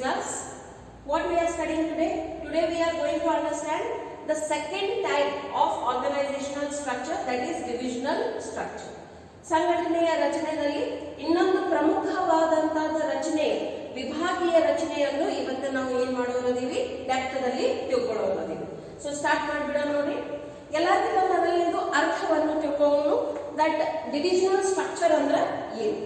class. What we are studying today? Today we are going to understand the second type of organizational structure, that is divisional structure. ಸಂಘಟನೆಯ ರಚನೆಯಲ್ಲಿ ಇನ್ನೊಂದು ಪ್ರಮುಖವಾದಂತಹ ರಚನೆ ವಿಭಾಗೀಯ ರಚನೆಯನ್ನು ಇವತ್ತು ನಾವು ಏನು ಮಾಡೋದಿವಿ ಡೆಪ್ತದಲ್ಲಿ ತಿಳ್ಕೊಳ್ಳೋದಿವಿ. ಸೊ ಸ್ಟಾರ್ಟ್ ಮಾಡಿಬಿಡೋಣ ನೋಡಿ. ಎಲ್ಲರಿಗೂ ಮೊದಲನೇದು ಅರ್ಥವನ್ನು ತಿಳ್ಕೊಳ್ಳೋಣ. ದಟ್ ಡಿವಿಷನಲ್ ಸ್ಟ್ರಕ್ಚರ್ ಅಂದ್ರೆ ಏನು?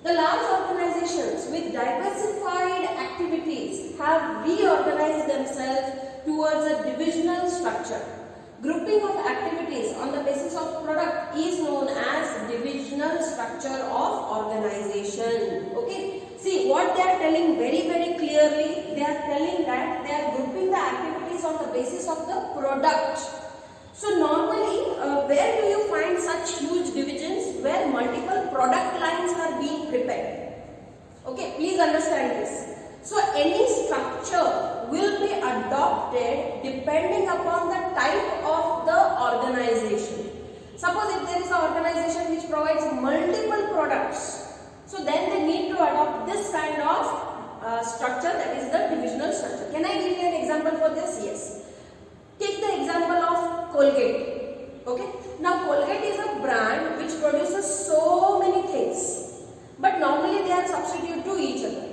The large organizations with diversified activities have reorganized themselves towards a divisional structure. Grouping of activities on the basis of product is known as divisional structure of organization. Okay, see what they are telling very clearly. They are telling that they are grouping the activities on the basis of the product. So normally where do you find such huge divisions where multiple product lines are being prepared? Okay, please understand this. So any structure will be adopted depending upon the type of the organization. Suppose if there is an organization which provides multiple products, so then they need to adopt this kind of structure, that is the divisional structure. Can I give you an example for this? Yes. Take the example of Colgate. Okay, now Colgate is a brand which produces so many things, but normally they are substitute to each other.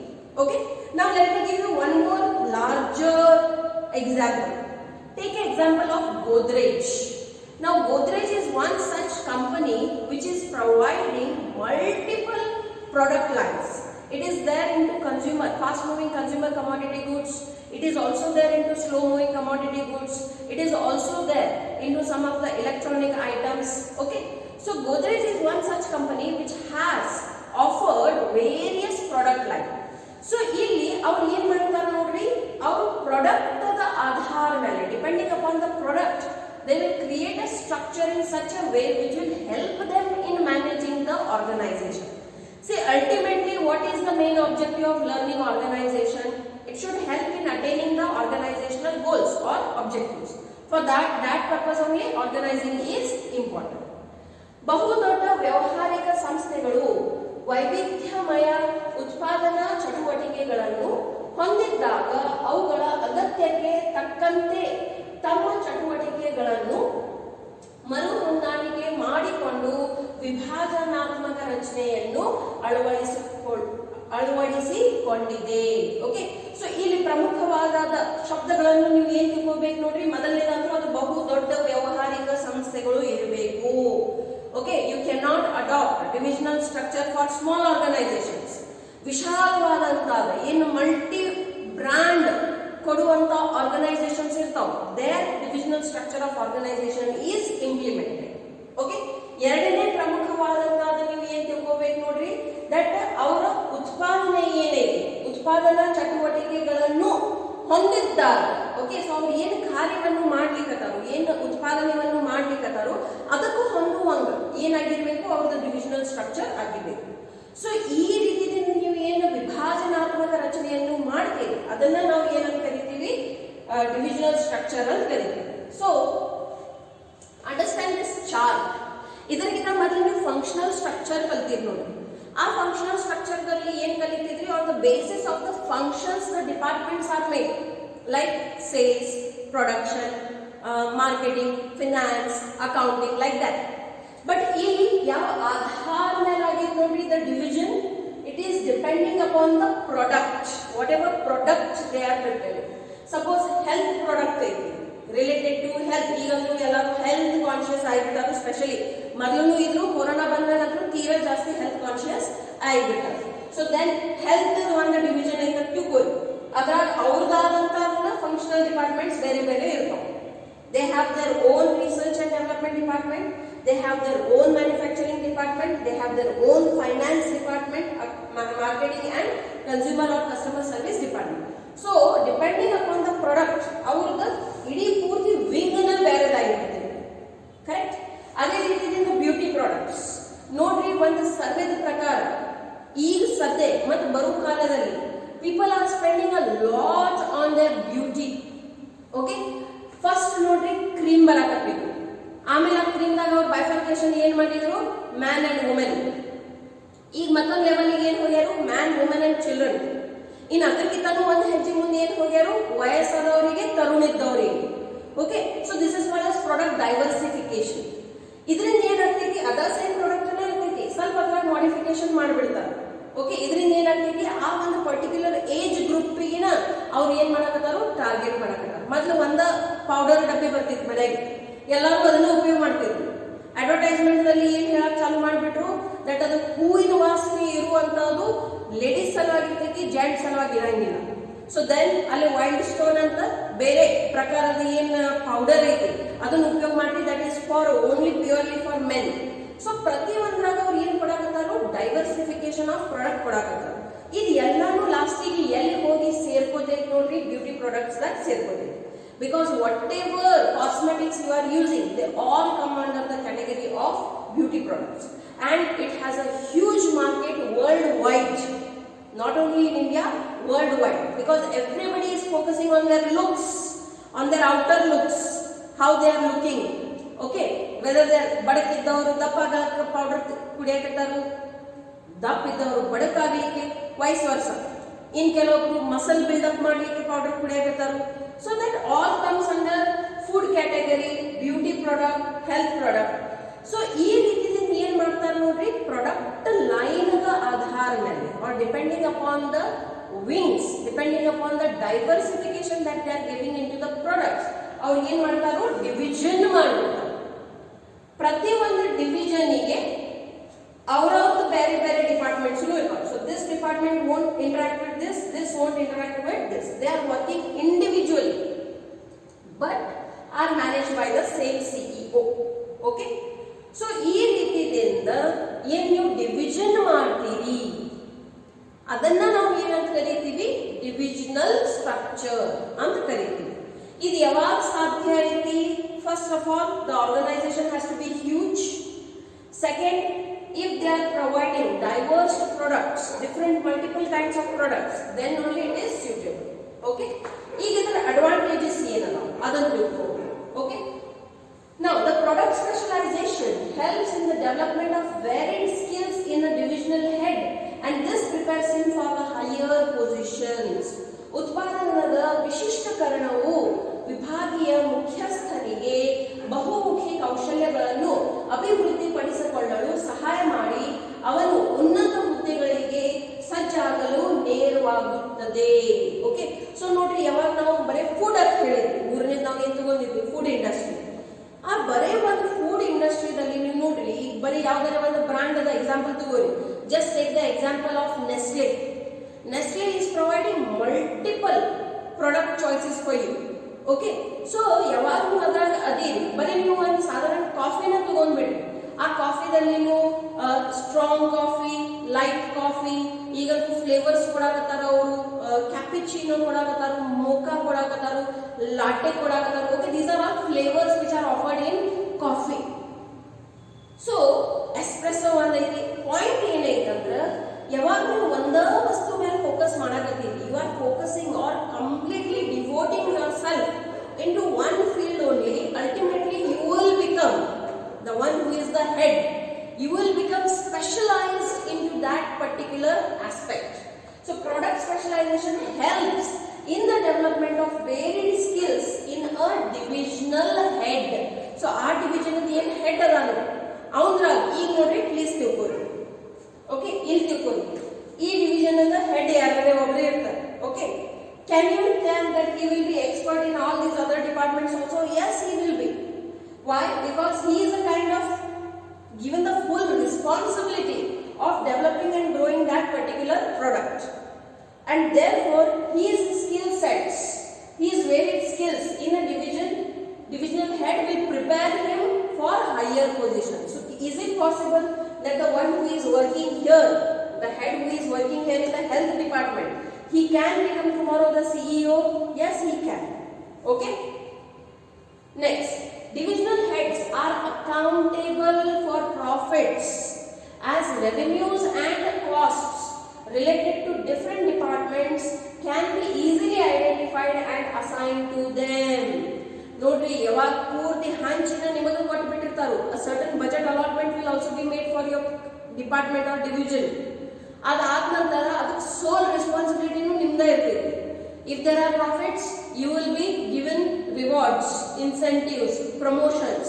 Okay, now let me give you one more larger example. Take an example of Godrej. Now Godrej is one such company which is providing multiple product lines. It is there into consumer, fast moving consumer commodity goods. It is also there into slow moving commodity goods. It is also there into some of the electronic items. Okay, so Godrej is one such company which has offered various product lines. So ಇಲ್ಲಿ ಅವರು ಏನು ಮಾಡ್ತಾರೆ ನೋಡ್ರಿ, ಅವರು product the ಆಧಾರ ಮೇಲೆ depending upon the product they will create a structure in such a way which will help them in managing the organization. See, ultimately what is the main objective of learning organization? It should help in attaining the organizational goals or objectives. For that purpose only organizing is important. ಬಹುದೊಡ್ಡ ವ್ಯಾವಹಾರಿಕ ಸಂಸ್ಥೆಗಳು ವೈವಿಧ್ಯಮಯ ಉತ್ಪಾದನಾ ಚಟುವಟಿಕೆಗಳನ್ನು ಹೊಂದಿದ್ದಾಗ ಅವುಗಳ ಅಗತ್ಯಕ್ಕೆ ತಕ್ಕಂತೆ ತಮ್ಮ ಚಟುವಟಿಕೆಗಳನ್ನು ಮರು ಹೊಂದಾಣಿಕೆ ಮಾಡಿಕೊಂಡು ವಿಭಾಜನಾತ್ಮಕ ರಚನೆಯನ್ನು ಅಳವಡಿಸಿಕೊಂಡಿದೆ. ಓಕೆ, ಸೊ ಇಲ್ಲಿ ಪ್ರಮುಖವಾದ ಶಬ್ದಗಳನ್ನು ನೀವು ಏನ್ ತಿಳ್ಕೋಬೇಕು ನೋಡ್ರಿ. ಮೊದಲನೇದಂದ್ರೂ ಅದು ಬಹು ದೊಡ್ಡ ವ್ಯಾವಹಾರಿಕ ಸಂಸ್ಥೆಗಳು ಇರಬೇಕು. Okay, you can not adapt divisional structure for small organisations. ವಿಶಾಲವಾದಂತಹ ಏನು ಮಲ್ಟಿ ಬ್ರ್ಯಾಂಡ್ ಕೊಡುವಂತ ಆರ್ಗನೈಸೇಷನ್ಸ್ ಇರ್ತಾವ, there divisional structure of organisation is implemented. Okay, ಎರಡನೇ ಪ್ರಮುಖವಾದಂತಹ ನೀವು ಏನ್ ತಿಳ್ಕೋಬೇಕು ನೋಡ್ರಿ, ದಟ್ ಅವರ ಉತ್ಪಾದನೆ ಏನೈತಿ, ಉತ್ಪಾದನಾ ಚಟುವಟಿಕೆಗಳನ್ನು ಹೊಂದಿದ್ದಾರೆ. ಓಕೆ, ಸೊ ಅವ್ರು ಏನು ಕಾರ್ಯವನ್ನು ಮಾಡ್ಲಿಕ್ಕತ್ತಾರೋ, ಏನು ಉತ್ಪಾದನೆಯನ್ನು ಮಾಡ್ಲಿಕ್ಕತ್ತಾರೋ ಅದಕ್ಕೂ ಹೊಂದುವಂಗ ಏನಾಗಿರ್ಬೇಕು, ಅವ್ರದ್ದು ಡಿವಿಷನಲ್ ಸ್ಟ್ರಕ್ಚರ್ ಆಗಿರ್ಬೇಕು. ಸೊ ಈ ರೀತಿಯಿಂದ ನೀವು ಏನು ವಿಭಾಜನಾತ್ಮಕ ರಚನೆಯನ್ನು ಮಾಡ್ತೀರಿ ಅದನ್ನ ನಾವು ಏನಂತ ಕರಿತೀವಿ, ಡಿವಿಷನಲ್ ಸ್ಟ್ರಕ್ಚರ್ ಅಂತ ಕರಿತೀವಿ. So understand this chart. ಇದಕ್ಕಿಂತ ಮೊದಲು ನೀವು ಫಂಕ್ಷನಲ್ ಸ್ಟ್ರಕ್ಚರ್ ಕಲ್ತೀರಿ ನೋಡಿ. ಆ ಫಂಕ್ಷನಲ್ ಸ್ಟ್ರಕ್ಚರ್ ದಲ್ಲಿ ಏನ್ ಕಲಿತಿದ್ರಿ, on the basis of the functions the departments are made, like sales, production, marketing, finance, accounting, like that. But ಇಲ್ಲಿ ಯಾವ ಆಧಾರ ಮೇಲೆ ಆಗಿದೆ ನೋಡ್ರಿ, the division it is depending upon the product, whatever product they are preparing. Suppose health product ಐತಿ related to health. ಈಗಂತೂ ಎಲ್ಲರೂ health conscious ಆಗಿಬಿಟ್ಟಾರು, specially ಮೊದಲು ಇದ್ರು, ಕೊರೋನಾ ಬಂದ ನಂತರ ತೀರಾ ಜಾಸ್ತಿ ಹೆಲ್ತ್ ಕಾನ್ಶಿಯಸ್ ಆಗಿಬಿಟ್ಟಾರು. ಸೊ ದೆನ್ ಹೆಲ್ತ್ ಒಂದು ಡಿವಿಷನ್ ಐತೆ ತಿಳ್ಕೊಳ್ಳಿ. ಅದ್ರಾಗ ಅವ್ರದ್ದಾದಂತಹ ಫಂಕ್ಷನಲ್ ಡಿಪಾರ್ಟ್ಮೆಂಟ್ಸ್ ಬೇರೆ ಬೇರೆ ಇರ್ತಾವೆ. They have their own research and development department, they have their own manufacturing department, they have their own finance department, marketing and consumer or customer service department. So depending upon the product ಅವ್ರದ್ದು ಇಡೀ ಪೂರ್ತಿ ವಿಂಗ್ನ ಬೇರೆದಾಗಿರುತ್ತೆ. Correct. ಅದೇ ರೀತಿಯಿಂದ beauty products ನೋಡ್ರಿ, ಒಂದು ಸರ್ವೆದ ಪ್ರಕಾರ ಈಗ ಸದ್ಯ ಮತ್ತು ಬರೋ ಕಾಲದಲ್ಲಿ people are spending a lot on there beauty. Okay, first ನೋಡ್ರಿ ಕ್ರೀಮ್ ಬರಾಕತ್ಬೇಕು, ಆಮೇಲೆ ಆ ಕ್ರೀಮ್ದಾಗ ಅವ್ರು ಬೈಫರ್ಕೇಶನ್ ಏನ್ ಮಾಡಿದ್ರು, ಮ್ಯಾನ್ ಅಂಡ್ ವುಮೆನ್. ಈಗ ಮತ್ತೊಂದು ಲೆವೆಲ್ಗೆ ಏನ್ ಹೋಗ್ಯಾರು, ಮ್ಯಾನ್, ವುಮೆನ್ ಅಂಡ್ ಚಿಲ್ಡ್ರನ್. ಇನ್ನು ಅದಕ್ಕಿಂತನೂ ಒಂದು ಹೆಜ್ಜೆ ಮುಂದೆ ಏನು ಹೋಗ್ಯಾರು, ವಯಸ್ಸಾದವರಿಗೆ ತರುಣಿದ್ದವರಿಗೆ. Okay, so this is called as product diversification. ಇದರಿಂದ ಏನಾಗ್ತೈತಿ, ಅದ ಸೇಮ್ ಪ್ರಾಡಕ್ಟ್ ಇರ್ತೈತಿ, ಸ್ವಲ್ಪ ಅದ್ರಾಗ ಮಾಡಿಫಿಕೇಶನ್ ಮಾಡಿಬಿಡ್ತಾರೆ. ಓಕೆ, ಇದರಿಂದ ಏನಾಗ್ತೈತಿ, ಆ ಒಂದು ಪರ್ಟಿಕ್ಯುಲರ್ ಏಜ್ ಗ್ರೂಪಿಗಿನ ಅವ್ರು ಏನ್ ಮಾಡಕತ್ತಾರು, ಟಾರ್ಗೆಟ್ ಮಾಡಕತ್ತಾರ. ಮೊದಲು ಒಂದ ಪೌಡರ್ ಡಬ್ಬಿ ಬರ್ತಿತ್ತು ಮನೆಗೆ, ಎಲ್ಲರೂ ಅದನ್ನು ಉಪಯೋಗ ಮಾಡ್ತಿದ್ರು. ಅಡ್ವರ್ಟೈಸ್ಮೆಂಟ್ ನಲ್ಲಿ ಏನ್ ಹೇಳಕ್ ಚಾಲು ಮಾಡ್ಬಿಟ್ರು, ದಟ್ ಅದು ಹೂವಿನ ವಾಸನೆ ಇರುವಂತದ್ದು ಲೇಡೀಸ್ ಸಲುವಾಗಿ ಇರ್ತೈತಿ, ಜೆಂಟ್ಸ್ ಸಲುವಾಗಿ ಇರಂಗಿಲ್ಲ. ಸೊ ದೆನ್ ಅಲ್ಲಿ ವೈಲ್ಡ್ ಸ್ಟೋನ್ ಅಂತ ಬೇರೆ ಪ್ರಕಾರದ ಏನ್ ಪೌಡರ್ ಐತಿ ಅದನ್ನ ಉಪಯೋಗ ಮಾಡಿ, that is for only purely for men. So ಪ್ರತಿ ಒಂದ್ರಾಗ ಅವ್ರು ಏನ್ ಕೊಡಾಕತ್ತಾರು, ಡೈವರ್ಸಿಫಿಕೇಶನ್ ಆಫ್ ಪ್ರಾಡಕ್ಟ್ ಕೊಡಾಕತ್ತಾರ. ಇದು ಎಲ್ಲಾನು ಲಾಸ್ಟಿಗೆ ಎಲ್ಲಿ ಹೋಗಿ ಸೇರ್ಕೋತೈತಿ ನೋಡ್ರಿ, ಬ್ಯೂಟಿ ಪ್ರಾಡಕ್ಟ್ಸ್ ದಾಗ ಸೇರ್ಕೋತೈತಿ. Because whatever cosmetics you are using, they all come under the category of beauty products, and it has a huge market worldwide, not only in India, worldwide, because everybody is focusing on their looks, on their outer looks, how they are looking. Okay, whether they are ಬಡಕಿದ್ದವರು ದಪ್ಪಾಗಲಿಕ್ಕೆ powder ಕುಡಿಯಕತ್ತಾರು, ದಪ್ಪ ಇದ್ದವರು ಬಡಕಾಗಲಿಕ್ಕೆ, vice versa. ಇನ್ ಕೆಲವೊಬ್ರು muscle build up ಮಾಡಲಿಕ್ಕೆ powder ಕುಡಿಯಕತ್ತಾರು. So that all comes under food category, beauty product, health product. So ಈ ರೀತಿಯಿಂದ ಏನ್ ಮಾಡ್ತಾರೆ ನೋಡ್ರಿ, ಪ್ರಾಡಕ್ಟ್ ಲೈನ್ ದ ಆಧಾರ ಮೇಲೆ, or depending upon the wings, depending upon the diversification that they are giving into the products, ಅವ್ರು ಏನ್ ಮಾಡ್ತಾರೋ division ಮಾಡ್ತಾರೆ. ಪ್ರತಿ ಒಂದು ಡಿವಿಷನ್ಗೆ ಅವರವ್ರದ್ದು ಬೇರೆ ಬೇರೆ ಡಿಪಾರ್ಟ್ಮೆಂಟ್ಸ್ ಇರ್ತಾರೆ. So this department won't interact with this, this won't interact with this. They are working individually but are managed by the same CEO. Okay, so ಈ ರೀತಿಯಿಂದ ಏನ್ ನೀವು ಡಿವಿಷನ್ ಮಾಡ್ತೀರಿ ಅದನ್ನ ನಾವು ಏನಂತ ಕರೀತೀವಿ, ಡಿವಿಷನಲ್ ಸ್ಟ್ರಕ್ಚರ್ ಅಂತ ಕರೀತೀವಿ. ಇದು ಯಾವಾಗ ಸಾಧ್ಯ ಐತಿ, first of all the organisation has to be huge. Second, if they are providing diverse products, different multiple kinds of products, then only it is suitable. Okay, ಈಗ ಇದರ ಅಡ್ವಾಂಟೇಜಸ್ ಏನಲ್ಲ ಅದನ್ನು ತಿಳ್ಕೊಳ್ಳಿ. Okay, now the product specialization helps in the development of varied skills in a divisional head, and this prepares him for the higher positions. ಉತ್ಪಾದನದ ವಿಶಿಷ್ಟಕರಣವು ವಿಭಾಗೀಯ ಮುಖ್ಯಸ್ಥನಿಗೆ ಬಹುಮುಖಿ ಕೌಶಲ್ಯಗಳನ್ನು ಅಭಿವೃದ್ಧಿಪಡಿಸಿಕೊಳ್ಳಲು ಸಹಾಯ ಮಾಡಿ ಅವನು ಉನ್ನತ ಹುದ್ದೆಗಳಿಗೆ ಸಜ್ಜಾಗಲು ನೇರವಾಗುತ್ತದೆ. ಓಕೆ, ಸೊ ನೋಡ್ರಿ, ಯಾವಾಗ ನಾವು ಬರೀ ಫುಡ್ ಅಂತ ಹೇಳಿದ್ವಿ, ಮೂರನೇ ನಾವು ಏನ್ ತಗೊಂಡಿದ್ವಿ, ಫುಡ್ ಇಂಡಸ್ಟ್ರಿ. ಆ ಬರೀ ಒಂದು ಫುಡ್ ಇಂಡಸ್ಟ್ರಿದಲ್ಲಿ ನೀವು ನೋಡ್ರಿ, ಈಗ ಬರೀ ಯಾವ್ದಾರ ಒಂದು ಬ್ರಾಂಡ್ ಅದ ಎಕ್ಸಾಂಪಲ್ ತಗೋರಿ. Just take the example of Nestle. Nestle is providing multiple product choices for you. Okay, so ಯಾವಾಗಲೂ ಅದ್ರಾಗ ಅದೇನು ಬರೀ ನೀವು ಒಂದು ಸಾಧಾರಣ ಕಾಫಿನ ತಗೊಂಡ್ಬಿಡ್ರಿ, ಆ ಕಾಫಿದಲ್ಲಿ ನೀವು ಸ್ಟ್ರಾಂಗ್ ಕಾಫಿ, ಲೈಟ್ ಕಾಫಿ, ಈಗ ಫ್ಲೇವರ್ಸ್ ಕೊಡಾಕತ್ತಾರ ಅವರು, ಕ್ಯಾಪಿಚಿನೋ ಕೊಡಾಕತ್ತಾರ, ಮೋಕಾ ಕೊಡಾಕತ್ತಾರ, ಲಾಟೆ ಕೊಡಾಕತ್ತಾರ. Okay, these are all flavours which are offered in coffee. So espresso ಒಂದೈತಿ. ಪಾಯಿಂಟ್ ಏನೈತಂದ್ರ ಯಾವಾಗಲೂ ಒಂದ ವಸ್ತು ಮೇಲೆ ಫೋಕಸ್ ಮಾಡಕತ್ತೀವಿ, you are focusing are completely devoting yourself into one field only. Ultimately you will become the one who is the head. You will become specialized into that particular aspect. So product specialization helps in the development of varied skills in a divisional head. So our division is the head adanu avundra ಈಗ ನೋಡ್ರಿ, please ತಿಳ್ಕೊಳ್ಳಿ. Okay, ಇಲ್ಲಿ ತಿಳ್ಕೊಳ್ಳಿ, ಈ division ಅದ head ಯಾರೇ ಒಬ್ಬರೇ ಇರ್ತಾರೆ. Okay, can you tell that he will be expert in all these other departments also? Yes, he will be. Why? Because he is a kind of given the full responsibility of developing and growing that particular product, and therefore his skill sets, his varied skills in a divisional head will prepare him for higher positions. So is it possible that the one who is working here, the head who is working here in the health department, he can become tomorrow the CEO? Yes, he can. Okay, next, divisional heads are accountable for profits as revenues and costs related to different departments can be easily identified and assigned to them. ನೋಡ್ರಿ, ಯಾವಾಗ ಪೂರ್ತಿ ಹಂಚಿನ ನಿಮಗೆ ಕೊಟ್ಟುಬಿಟ್ಟಿರ್ತಾರೋ, a certain budget allotment will also be made for your department or division. ಅದಾದ ನಂತರ ಅದಕ್ಕೆ ಸೋಲ್ ರೆಸ್ಪಾನ್ಸಿಬಿಲಿಟಿನೂ ನಿಮ್ದೇ ಇರ್ತೈತಿ. If there are profits, you will be given rewards, incentives, promotions.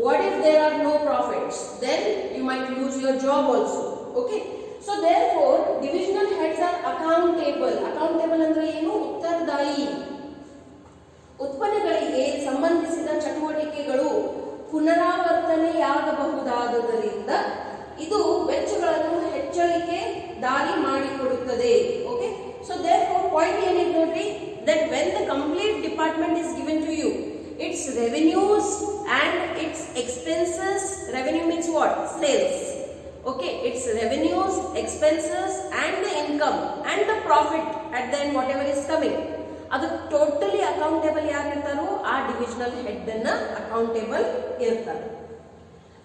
What if there are no profits? Then you might lose your job also. Okay? So therefore, divisional heads are accountable. Accountable ಅಂದ್ರೆ ಏನು? ಉತ್ತರದಾಯಿ. ಉತ್ಪನ್ನಗಳಿಗೆ ಸಂಬಂಧಿಸಿದ ಚಟುವಟಿಕೆಗಳು ಪುನರಾವರ್ತನೆಯಾಗಬಹುದಾದ್ದರಿಂದ ಇದು ವೆಚ್ಚಗಳನ್ನು ಹೆಚ್ಚಳಿಕೆ ದಾರಿ ಮಾಡಿಕೊಡುತ್ತದೆ. Okay, so therefore point ಏನಿದೆ ನೋಡ್ರಿ, that when the complete department is given to you, its revenues and its expenses, revenue means what? Sales. Okay, its revenues, expenses and the income and the profit at the end, whatever is coming, ಅದು totally accountable ಯಾರಿರ್ತಾರೋ ಆ divisional head ಅನ್ನ accountable ಇರ್ತಾರೆ.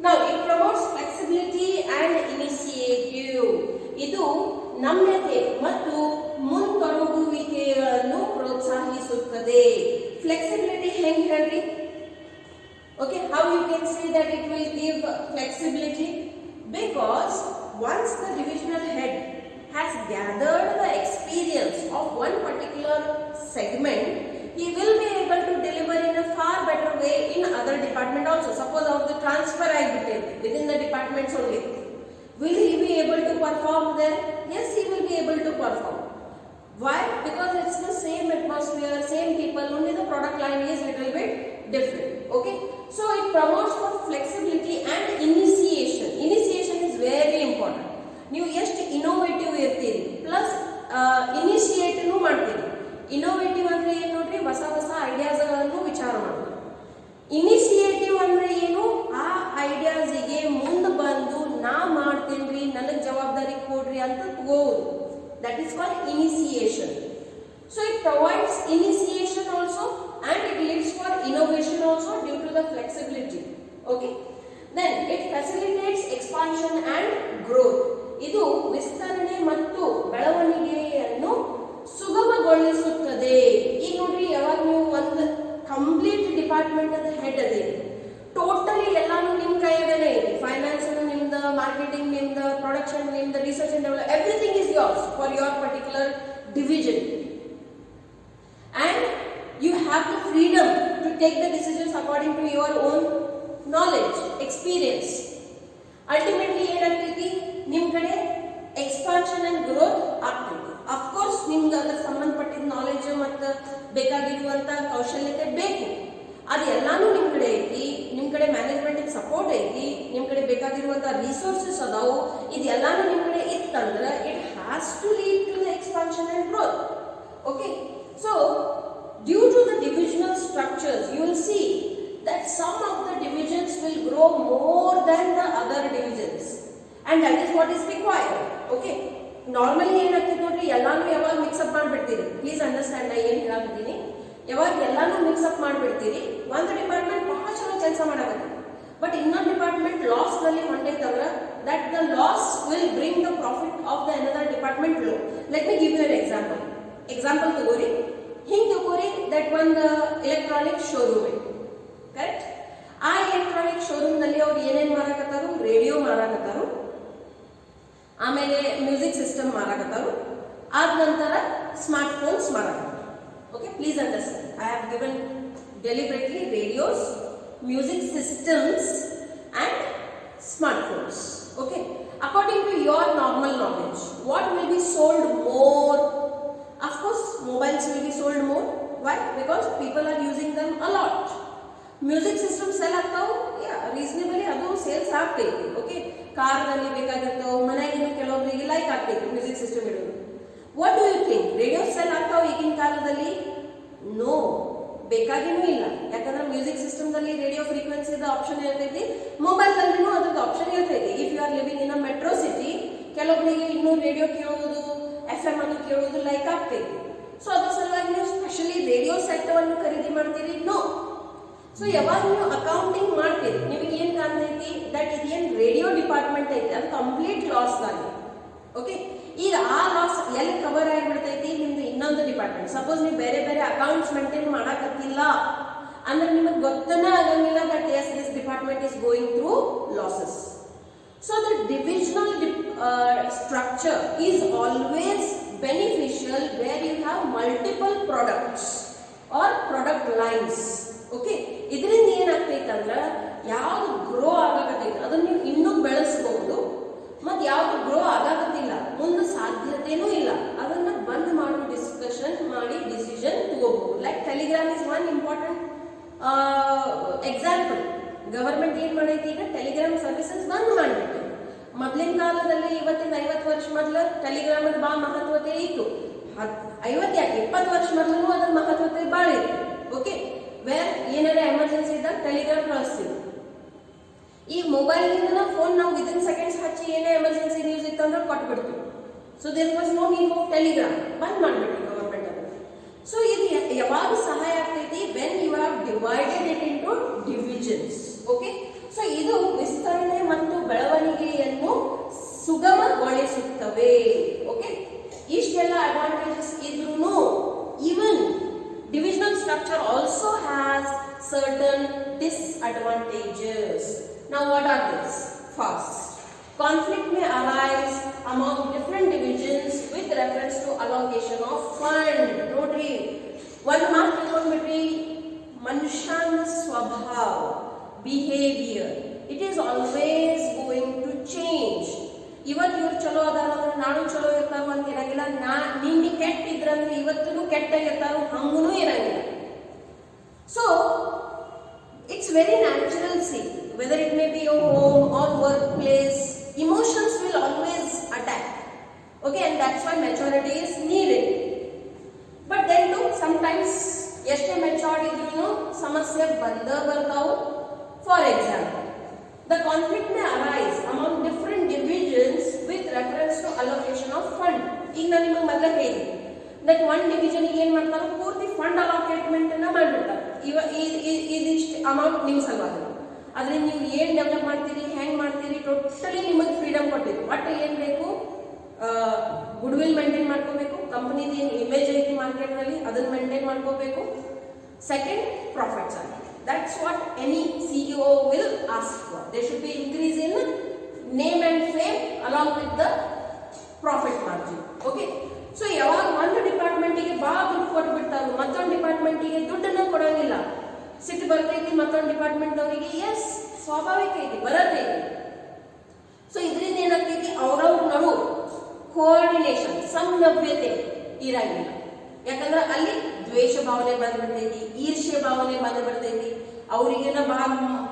Now it promotes flexibility and initiative. ಇದು ನಮ್ಯತೆ ಮತ್ತು ಮುಂತೊಡಗುವಿಕೆಗಳನ್ನು ಪ್ರೋತ್ಸಾಹಿಸುತ್ತದೆ. Flexibility ಹೆಂಗ್ ಹೇಳ್ರಿ? Okay, how you can say that it will give flexibility? Because once the divisional head has gathered the experience of one particular segment, he will be able to deliver in a far better way in other department also. Suppose of the transfer agility within the departments only, will he be able to perform there? Yes, he will be able to perform. Why? Because it's the same atmosphere, same people, only the product line is little bit different. Okay, so it promotes for flexibility and initiation. Initiation is very important. ನೀವು ಎಷ್ಟು innovative ಇರ್ತೀರಿ plus initiative ಮಾಡ್ತೀರಿ. Innovative ಅಂದ್ರೆ ಏನು ನೋಡ್ರಿ, ಹೊಸ ಹೊಸ ಐಡಿಯಾಸ್ಗಳನ್ನು ವಿಚಾರ ಮಾಡೋದು. ಇನಿಷಿಯೇಟಿವ್ ಅಂದ್ರೆ ಏನು, ಆ ಐಡಿಯಾಸಿಗೆ ಮುಂದೆ ಬಂದು ನಾ ಮಾಡ್ತೀನಿ, ನನಗೆ ಜವಾಬ್ದಾರಿ ಕೊಡ್ರಿ ಅಂತ ತಗೋದು. That is called initiation. So it provides initiation also and it leads for innovation also due to the flexibility. Okay, then it facilitates expansion and growth. ಇದು ವಿಸ್ತರಣೆ ಮತ್ತು ಬೆಳವಣಿಗೆಯನ್ನು ಸುಗಮಗೊಳಿಸುತ್ತದೆ. ಈಗ ನೋಡ್ರಿ, ಯಾವಾಗ ನೀವು ಒಂದು ಕಂಪ್ಲೀಟ್ ಡಿಪಾರ್ಟ್ಮೆಂಟ್ ಅದ ಹೆಡ್ ಅದೇ, ಟೋಟಲಿ ಎಲ್ಲಾನು ನಿಮ್ ಕೈಯಾಗನೇ ಇದೆ. ಫೈನಾನ್ಸ್ ನಿಮ್ದ, ಮಾರ್ಕೆಟಿಂಗ್ ನಿಮ್ದ, ಪ್ರೊಡಕ್ಷನ್ ನಿಮ್ದ, research and develop, everything is yours for your particular division. And you have the freedom to take the decisions according to your own knowledge, experience. Ultimately ಏನಾಗ್ತೈತಿ, ನಿಮ್ ಕಡೆ ಎಕ್ಸ್ಪಾನ್ಷನ್ ಅಂಡ್ ಗ್ರೋತ್ ಆಗ್ತೈತಿ. Of course ನಿಮ್ಗೆ ಅದರ ಸಂಬಂಧಪಟ್ಟಿದ knowledge ಮತ್ತು ಬೇಕಾಗಿರುವಂತ ಕೌಶಲ್ಯತೆ ಬೇಕು. ಅದೆಲ್ಲಾನು ನಿಮ್ ಕಡೆ ಐತಿ, ನಿಮ್ ಕಡೆ ಮ್ಯಾನೇಜ್ಮೆಂಟ್ ಸಪೋರ್ಟ್ ಐತಿ, ನಿಮ್ ಕಡೆ ಬೇಕಾಗಿರುವಂತ ರಿಸೋರ್ಸಸ್ ಅದಾವು. ಇದೆಲ್ಲಾನು ನಿಮ್ ಕಡೆ ಇತ್ತಂದ್ರೆ it has to lead to the expansion and growth. Okay, so due to the divisional structures, you will see that some of the divisions will grow more than the other divisions, and that is what is required. Okay, normally ಏನಾಗ್ತದೆ ನೋಡ್ರಿ, ಎಲ್ಲಾನು ಯಾವಾಗ mix up ಮಾಡ್ಬಿಡ್ತೀರಿ. Please understand, ನಾ ಏನು ಹೇಳಾಕತ್ತೀನಿ, ಯಾವಾಗ ಎಲ್ಲಾನು mix up ಮಾಡ್ಬಿಡ್ತೀರಿ, ಒಂದು department ಬಹಳ ಚಲೋ ಕೆಲಸ ಮಾಡಾಕತ್ತೆ, ಬಟ್ ಇನ್ನೊಂದು ಡಿಪಾರ್ಟ್ಮೆಂಟ್ ಲಾಸ್ ನಲ್ಲಿ ಹೊಂಟೈತಂದ್ರ that the loss will bring the profit of the another department low. Let me give you an example. Example ತಗೋರಿ, ಹಿಂಗೆ ತಗೋರಿ, ದಟ್ ಒಂದು ಎಲೆಕ್ಟ್ರಾನಿಕ್ ಶೋರೂಮ್ ಐತಿ, ಕರೆಕ್ಟ್? ಆ ಎಲೆಕ್ಟ್ರಾನಿಕ್ ಶೋರೂಮ್ ನಲ್ಲಿ ಅವ್ರು ಏನೇನ್ ಮಾರಾಕತ್ತಾರು? ರೇಡಿಯೋ ಮಾರಾಕತ್ತಾರು, ಆಮೇಲೆ ಮ್ಯೂಸಿಕ್ ಸಿಸ್ಟಮ್ ಮಾರಾಕತ್ತಾರು, ಆದ ನಂತರ ಸ್ಮಾರ್ಟ್ ಫೋನ್ಸ್ ಮಾರಾಕತ್ತಾರು. Okay, please understand, I have given deliberately radios, music systems and smart phones. Okay, according to your normal knowledge, what will be sold more? Of course, mobiles will be sold more. Why? Because people are using them a lot. Music systems sell ಆಗ್ತಾವು, ರೀಸನೇಬಲಿ ಅದು sales ಆಗ್ತೈತಿ. Okay, ಕಾರ್ನಲ್ಲಿ ಬೇಕಾಗಿರ್ತಾವೆ, ಮನೆಯಾಗಿನ ಕೆಲವೊಬ್ಬರಿಗೆ like ಆಗ್ತೈತಿ music system ಇಡೋದು. What do you think, radio sell ಆಗ್ತಾವೆ ಈಗಿನ ಕಾಲದಲ್ಲಿ? No, ಬೇಕಾಗಿನೂ ಇಲ್ಲ. ಯಾಕಂದ್ರೆ ಮ್ಯೂಸಿಕ್ ಸಿಸ್ಟಮ್ದಲ್ಲಿ ರೇಡಿಯೋ ಫ್ರೀಕ್ವೆನ್ಸಿದ ಆಪ್ಷನ್ ಇರ್ತೈತಿ, ಮೊಬೈಲ್ನಲ್ಲಿನೂ ಅದ್ರದ್ದು ಆಪ್ಷನ್ ಇರ್ತೈತಿ. If you are living in a metro city, ಕೆಲವೊಬ್ಬರಿಗೆ ಇನ್ನೂ ರೇಡಿಯೋ ಕೇಳೋದು, FM ಅನ್ನು ಕೇಳೋದು ಲೈಕ್ ಆಗ್ತೈತಿ. ಸೊ ಅದ್ರ ಸಲುವಾಗಿ ನೀವು ಸ್ಪೆಷಲಿ ರೇಡಿಯೋ ಸೆಟ್ ಅನ್ನು ಖರೀದಿ ಮಾಡ್ತೀರಿ? ನೋ. ಸೊ ಯಾವಾಗ ನೀವು ಅಕೌಂಟಿಂಗ್ ಮಾಡ್ತೀರಿ, ನಿಮಗೆ ಏನ್ ಕಾಣ್ತೈತಿ, ದಟ್ ಇದೇನ್ ರೇಡಿಯೋ ಡಿಪಾರ್ಟ್ಮೆಂಟ್ ಐತಿ ಅದು ಕಂಪ್ಲೀಟ್ ಲಾಸ್ ದಾಗಿ. ಓಕೆ, ಈಗ ಆ ಲಾಸ್ ಎಲ್ಲಿ ಕವರ್ ಆಗಿಬಿಡ್ತೈತಿ? ನಿಮ್ದು ಇನ್ನೊಂದು ಡಿಪಾರ್ಟ್ಮೆಂಟ್. ಸಪೋಸ್ ನೀವು ಬೇರೆ ಬೇರೆ ಅಕೌಂಟ್ಸ್ ಮೇಂಟೈನ್ ಮಾಡಾಕತ್ತಿಲ್ಲ ಅಂದ್ರೆ ನಿಮಗೆ ಗೊತ್ತನೇ ಆಗಂಗಿಲ್ಲ that yes this department is going through losses. So the divisional structure is always beneficial where you have multiple products or product lines. Okay, ಇದರಿಂದ ಏನಾಗ್ತೈತೆ ಅಂದ್ರೆ ಯಾವ್ದು ಗ್ರೋ ಆಗಕತ್ತೈತೆ ಅದನ್ನ ನೀವು ಇನ್ನೂ ಬೆಳೆಸಬಹುದು, ಮತ್ತೆ ಯಾವ್ದು ಗ್ರೋ ಆಗಕತ್ತಿಲ್ಲ ಮುಂದೆ ಸಾಧ್ಯತೆನೂ ಇಲ್ಲ ಅದನ್ನ ಬಂದ್ ಮಾಡೋ ಡಿಸ್ಕಷನ್ ಮಾಡಿ ಡಿಸಿಷನ್ ತಗೋಬಹುದು. Like Telegram is one important example. Government ಏನ್ ಮಾಡೈತಿ, ಈಗ ಟೆಲಿಗ್ರಾಮ್ ಸರ್ವಿಸಸ್ ಬಂದ್ ಮಾಡ್ಬಿಟ್ಟು. ಮೊದಲಿನ ಕಾಲದಲ್ಲಿ ಇವತ್ತಿನ 50 ವರ್ಷ ಮೊದಲು ಟೆಲಿಗ್ರಾಮ್ ಅದ ಬಹಳ ಮಹತ್ವತೆ ಇತ್ತು. 50 ಯಾಕೆ 20 ವರ್ಷ ಮೊದಲು ಅದರ ಮಹತ್ವತೆ ಬಾಳ ಇತ್ತು. ಓಕೆ, ವೇರ್ ಏನಾರ ಎಮರ್ಜೆನ್ಸಿ ಇದ್ದಾಗ ಟೆಲಿಗ್ರಾಮ್ ಕಳಿಸ್ತೀವಿ. ಈಗ ಮೊಬೈಲ್ ನಿಂದ ಫೋನ್ ನಾವು ವಿದಿನ್ ಸೆಕೆಂಡ್ಸ್ ಹಚ್ಚಿ ಏನೇ ಎಮರ್ಜೆನ್ಸಿ ನ್ಯೂಸ್ ಇತ್ತಂದ್ರೆ ಕೊಟ್ಬಿಡ್ತೀವಿ. So there was no need of telegram, ಬಂದ್ ಮಾಡ್ಬಿಟ್ರಿ ಗವರ್ಮೆಂಟ್ ಅದು. ಸೊ ಇದು ಯಾವಾಗ ಸಹಾಯ ಆಗ್ತೈತಿ, when you have divided it into divisions. Okay, so ಇದು ವಿಸ್ತರಣೆ ಮತ್ತು ಬೆಳವಣಿಗೆಯನ್ನು ಸುಗಮಗೊಳಿಸುತ್ತವೆ. ಓಕೆ, ಇಷ್ಟೆಲ್ಲ ಅಡ್ವಾಂಟೇಜಸ್ ಇದ್ರೂ even divisional structure also has certain disadvantages. Now what are these? First, conflict may arise among different divisions with reference to allocation of fund. Notary one mark between manushyan swabhav, behavior, it is always going to change. ಇವತ್ತು ಇವ್ರು ಚಲೋ ಅದಾರ ಅಂದ್ರೆ ನಾಡು ಚಲೋ ಇರ್ತಾವ ಅಂತ ಇರಂಗಿಲ್ಲ. ನಿನ್ನೆ ಕೆಟ್ಟ ಇದ್ರಂದ್ರೆ ಇವತ್ತು ಕೆಟ್ಟ ಇರ್ತಾರ ಹಂಗೂ ಇರಂಗಿಲ್ಲ. So it's very natural. See whether it may be your home or workplace, emotions will always attack. Okay, and that's why maturity is needed. But then too sometimes ಎಷ್ಟೇ ಮೆಚೂರ್ಡ್ ಇದ್ರೂ ಸಮಸ್ಯೆ ಬರ್ತಾವು. For example, the conflict may arise among different divisions with reference to allocation of fund. ಈಗ ನಾನು ನಿಮಗೆ ಮೊದಲೇ ಹೇಳಿದೆ that one division ಏನು ಮಾಡ್ತಾರೆ, ಪೂರ್ತಿ ಫಂಡ್ ಅಲೋಕೇಟ್ಮೆಂಟ್ ಅನ್ನ ಮಾಡಿಬಿಡ್ತಾರೆ. ಇದಿಷ್ಟು ಅಮೌಂಟ್ ನಿಮ್ಮ ಸಲುವಾಗಿ, ಅದರಿಂದ ನೀವು ಏನು ಡೆವಲಪ್ ಮಾಡ್ತೀರಿ, ಹೆಂಗೆ ಮಾಡ್ತೀರಿ, ಟೋಟಲಿ ನಿಮಗೆ ಫ್ರೀಡಮ್ ಕೊಟ್ಟಿದ್ದು. ಬಟ್ ಏನು ಬೇಕು, ಗುಡ್ ವಿಲ್ ಮೇಂಟೈನ್ ಮಾಡ್ಕೋಬೇಕು, ಕಂಪನಿದು ಏನು ಇಮೇಜ್ ಐತಿ ಮಾರ್ಕೆಟ್ನಲ್ಲಿ ಅದನ್ನ ಮೇಂಟೈನ್ ಮಾಡ್ಕೋಬೇಕು. ಸೆಕೆಂಡ್, ಪ್ರಾಫಿಟ್ಸ್ ಆಗಿ. That's what any CEO will ask for. There should be increase in name and fame along with the profit margin. Okay, so ಯಾವಾಗ ಒಂದು ಡಿಪಾರ್ಟ್ಮೆಂಟಿಗೆ ಬಹಳ ದುಡ್ಡು ಕೊಟ್ಬಿಡ್ತಾರೆ, ಮತ್ತೊಂದು ಡಿಪಾರ್ಟ್ಮೆಂಟಿಗೆ ದುಡ್ಡನ್ನ ಕೊಡೋಂಗಿಲ್ಲ, ಸಿಟ್ಟು ಬರ್ತೈತಿ ಮತ್ತೊಂದು ಡಿಪಾರ್ಟ್ಮೆಂಟ್ ಅವರಿಗೆ. ಎಸ್, ಸ್ವಾಭಾವಿಕ ಐತಿ, ಬರತೈತಿ. ಸೊ ಇದರಿಂದ ಏನಾಗ್ತೈತಿ, ಅವ್ರವ್ರ ನಡು ಕೋಆರ್ಡಿನೇಷನ್, ಸಮನ್ವಯತೆ ಇರಂಗಿಲ್ಲ. ಯಾಕಂದ್ರೆ ಅಲ್ಲಿ ದ್ವೇಷ ಭಾವನೆ ಬಂದ್ಬಿಡ್ತೈತಿ, ಈರ್ಷ್ಯ ಭಾವನೆ ಬಂದ್ಬಿಡ್ತೈತಿ. ಅವ್ರಿಗೇನ ಬಹಳ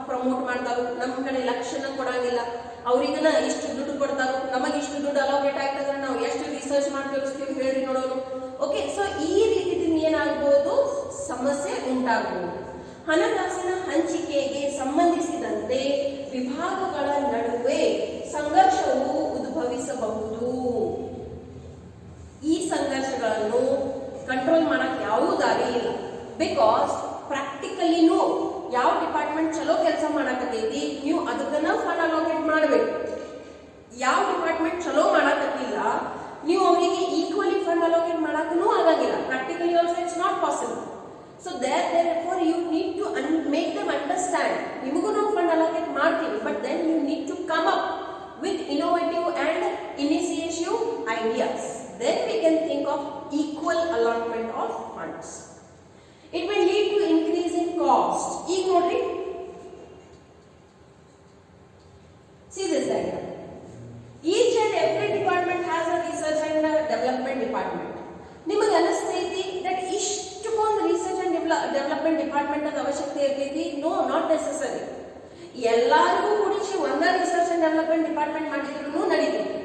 ಪ್ರಮೋಟ್ ಮಾಡ್ತಾರೋ, ನಮ್ಮ ಕಡೆ ಲಕ್ಷಣ ಕೊಡಂಗಿಲ್ಲ. ಅವ್ರಿಗೇನ ಇಷ್ಟು ದುಡ್ಡು ಕೊಡ್ತಾರೋ, ನಮಗೆ ಇಷ್ಟು ದುಡ್ಡು ಅಲೋಕೇಟ್ ಆಗ್ತದ್ರೆ ನಾವು ಎಷ್ಟು ರಿಸರ್ಚ್ ಮಾಡಿ ತೋರಿಸ್ತೀವಿ ಹೇಳಿ ನೋಡೋಣ. ಓಕೆ, ಸೊ ಈ ರೀತಿಯಿಂದ ಏನಾಗ್ಬೋದು, ಸಮಸ್ಯೆ ಉಂಟಾಗಬಹುದು. ಹಣಕಾಸಿನ ಹಂಚಿಕೆಗೆ ಸಂಬಂಧಿಸಿದಂತೆ ವಿಭಾಗಗಳ ನಡುವೆ ಸಂಘರ್ಷವು ಉದ್ಭವಿಸಬಹುದು. ಈ ಸಂಘರ್ಷಗಳನ್ನು ಕಂಟ್ರೋಲ್ ಮಾಡಕ್ಕೆ ಯಾವುದೂ ದಾರಿ ಇಲ್ಲ. ಬಿಕಾಸ್ ಪ್ರಾಕ್ಟಿಕಲಿನೂ ಯಾವ ಡಿಪಾರ್ಟ್ಮೆಂಟ್ ಚಲೋ ಕೆಲಸ ಮಾಡಕತ್ತೈತಿ, ನೀವು ಅದಕ್ಕನ್ನ ಫಂಡ್ ಅಲೋಕೇಟ್ ಮಾಡಬೇಕು. ಯಾವ ಡಿಪಾರ್ಟ್ಮೆಂಟ್ ಚಲೋ ಮಾಡಕತ್ತಿಲ್ಲ, ನೀವು ಅವರಿಗೆ ಈಕ್ವಲಿ ಫಂಡ್ ಅಲೋಕೇಟ್ ಮಾಡಕ್ಕೂ ಆಗಂಗಿಲ್ಲ. Practically also it's not possible. So therefore you need to make them understand. ನಿಮಗೂ ನಾವು ಫಂಡ್ ಅಲೋಕೇಟ್ ಮಾಡ್ತೀವಿ, but then you need to come up with innovative and initiative ideas. Then we can think of equal allotment of funds. It will lead to increase in cost. ಈಗ ನೋಡ್ರಿ, see this diagram. Each and every department has a research and development department. ನಿಮಗೆ ಅನಿಸ್ತೈತಿ that ಇಷ್ಟೊಂದು research and development department ಅದ ಅವಶ್ಯಕತೆ ಇರ್ತೈತಿ? No, not necessary. ಎಲ್ಲರಿಗೂ ಕೂಡಿಸಿ ಒಂದ ರಿಸರ್ಚ್ ಅಂಡ್ ಡೆವಲಪ್ಮೆಂಟ್ ಡಿಪಾರ್ಟ್ಮೆಂಟ್ ಮಾಡಿದ್ರು ನಡೀತೈತಿ.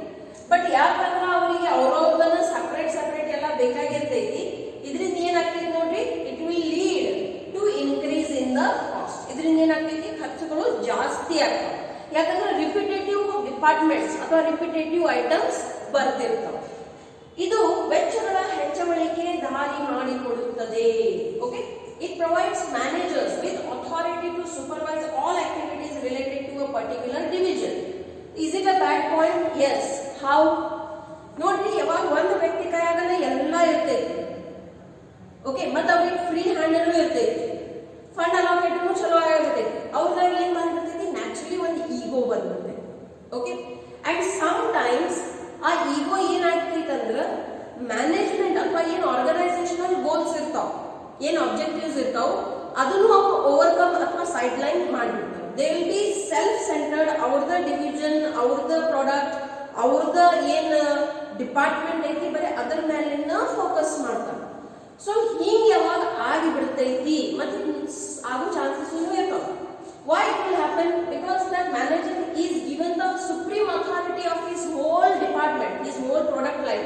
ಬಟ್ ಯಾಕಂದ್ರೆ ಅವರಿಗೆ ಅವ್ರವ್ರದನ್ನ ಸಪ್ರೇಟ್ ಎಲ್ಲ ಬೇಕಾಗಿರ್ತೈತಿ. ಇದರಿಂದ ಏನಾಗ್ತೈತಿ ನೋಡ್ರಿ, it will lead to increase in the cost. ಇದರಿಂದ ಏನಾಗ್ತೈತಿ, ಖರ್ಚುಗಳು ಜಾಸ್ತಿ ಆಗ್ತವೆ. ಯಾಕಂದ್ರೆ ರಿಪಿಟೇಟಿವ್ ಡಿಪಾರ್ಟ್ಮೆಂಟ್ಸ್ ಅಥವಾ ರಿಪಿಟೇಟಿವ್ ಐಟಮ್ಸ್ ಬರ್ತಿರ್ತಾವೆ. ಇದು ವೆಚ್ಚಗಳ ಹೆಚ್ಚಳಕ್ಕೆ ದಾರಿ ಮಾಡಿಕೊಡುತ್ತದೆ. Okay, it provides managers with authority to supervise all activities related to a particular division. Is it a bad point? Yes. How? ನೋಡ್ರಿ, ಯಾವಾಗ ಒಂದು ವ್ಯಕ್ತಿ ಕೈಯಾಗನ ಎಲ್ಲ ಇರ್ತೈತಿ. ಓಕೆ, ಮತ್ತೆ ಅವ್ರಿಗೆ ಫ್ರೀ ಹ್ಯಾಂಡಲ್ಲೂ ಇರ್ತೈತಿ, ಫಂಡ್ ಅಲೋಕೇಟೂ ಚಲೋ ಆಗಿರ್ತೈತಿ. ಅವ್ರದಾಗ ಏನ್ ಬಂದ್ಬಿಡ್ತೈತಿ, ನ್ಯಾಚುರಲಿ ಒಂದು ಈಗೋ ಬಂದ್ಬಿಡ್ತೈತಿ. ಓಕೆ ಅಂಡ್ ಸಮ್ ಟೈಮ್ಸ್ ಆ ಈಗೋ ಏನಾಗ್ತೈತಂದ್ರ ಮ್ಯಾನೇಜ್ಮೆಂಟ್ ಅಥವಾ ಏನು ಆರ್ಗನೈಸೇಷನಲ್ ಗೋಲ್ಸ್ ಇರ್ತಾವ, ಏನು ಆಬ್ಜೆಕ್ಟಿವ್ಸ್ ಇರ್ತಾವ, ಅದನ್ನು ಅವ್ರು ಓವರ್ಕಮ್ ಅಥವಾ ಸೈಡ್ ಲೈನ್ ಮಾಡಿಬಿಡ್ತಾರೆ. They will be self centred. ಅವ್ರದ ಡಿವಿಷನ್, ಅವ್ರದ ಪ್ರಾಡಕ್ಟ್, ಅವ್ರದ ಏನ್ ಡಿಪಾರ್ಟ್ಮೆಂಟ್ ಐತಿ ಬರೀ ಅದ್ರ ಮೇಲಿನ ಫೋಕಸ್ ಮಾಡ್ತಾರೆ. ಸೊ ಹಿಂಗೆ ಯಾವಾಗ ಆಗಿಬಿಡ್ತೈತಿ ಮತ್ತೆ ಆಗೋ ಚಾನ್ಸಸ್ ಇರ್ತಾವ. Why it will happen? Because that manager is given the supreme authority of his whole department, his whole product line,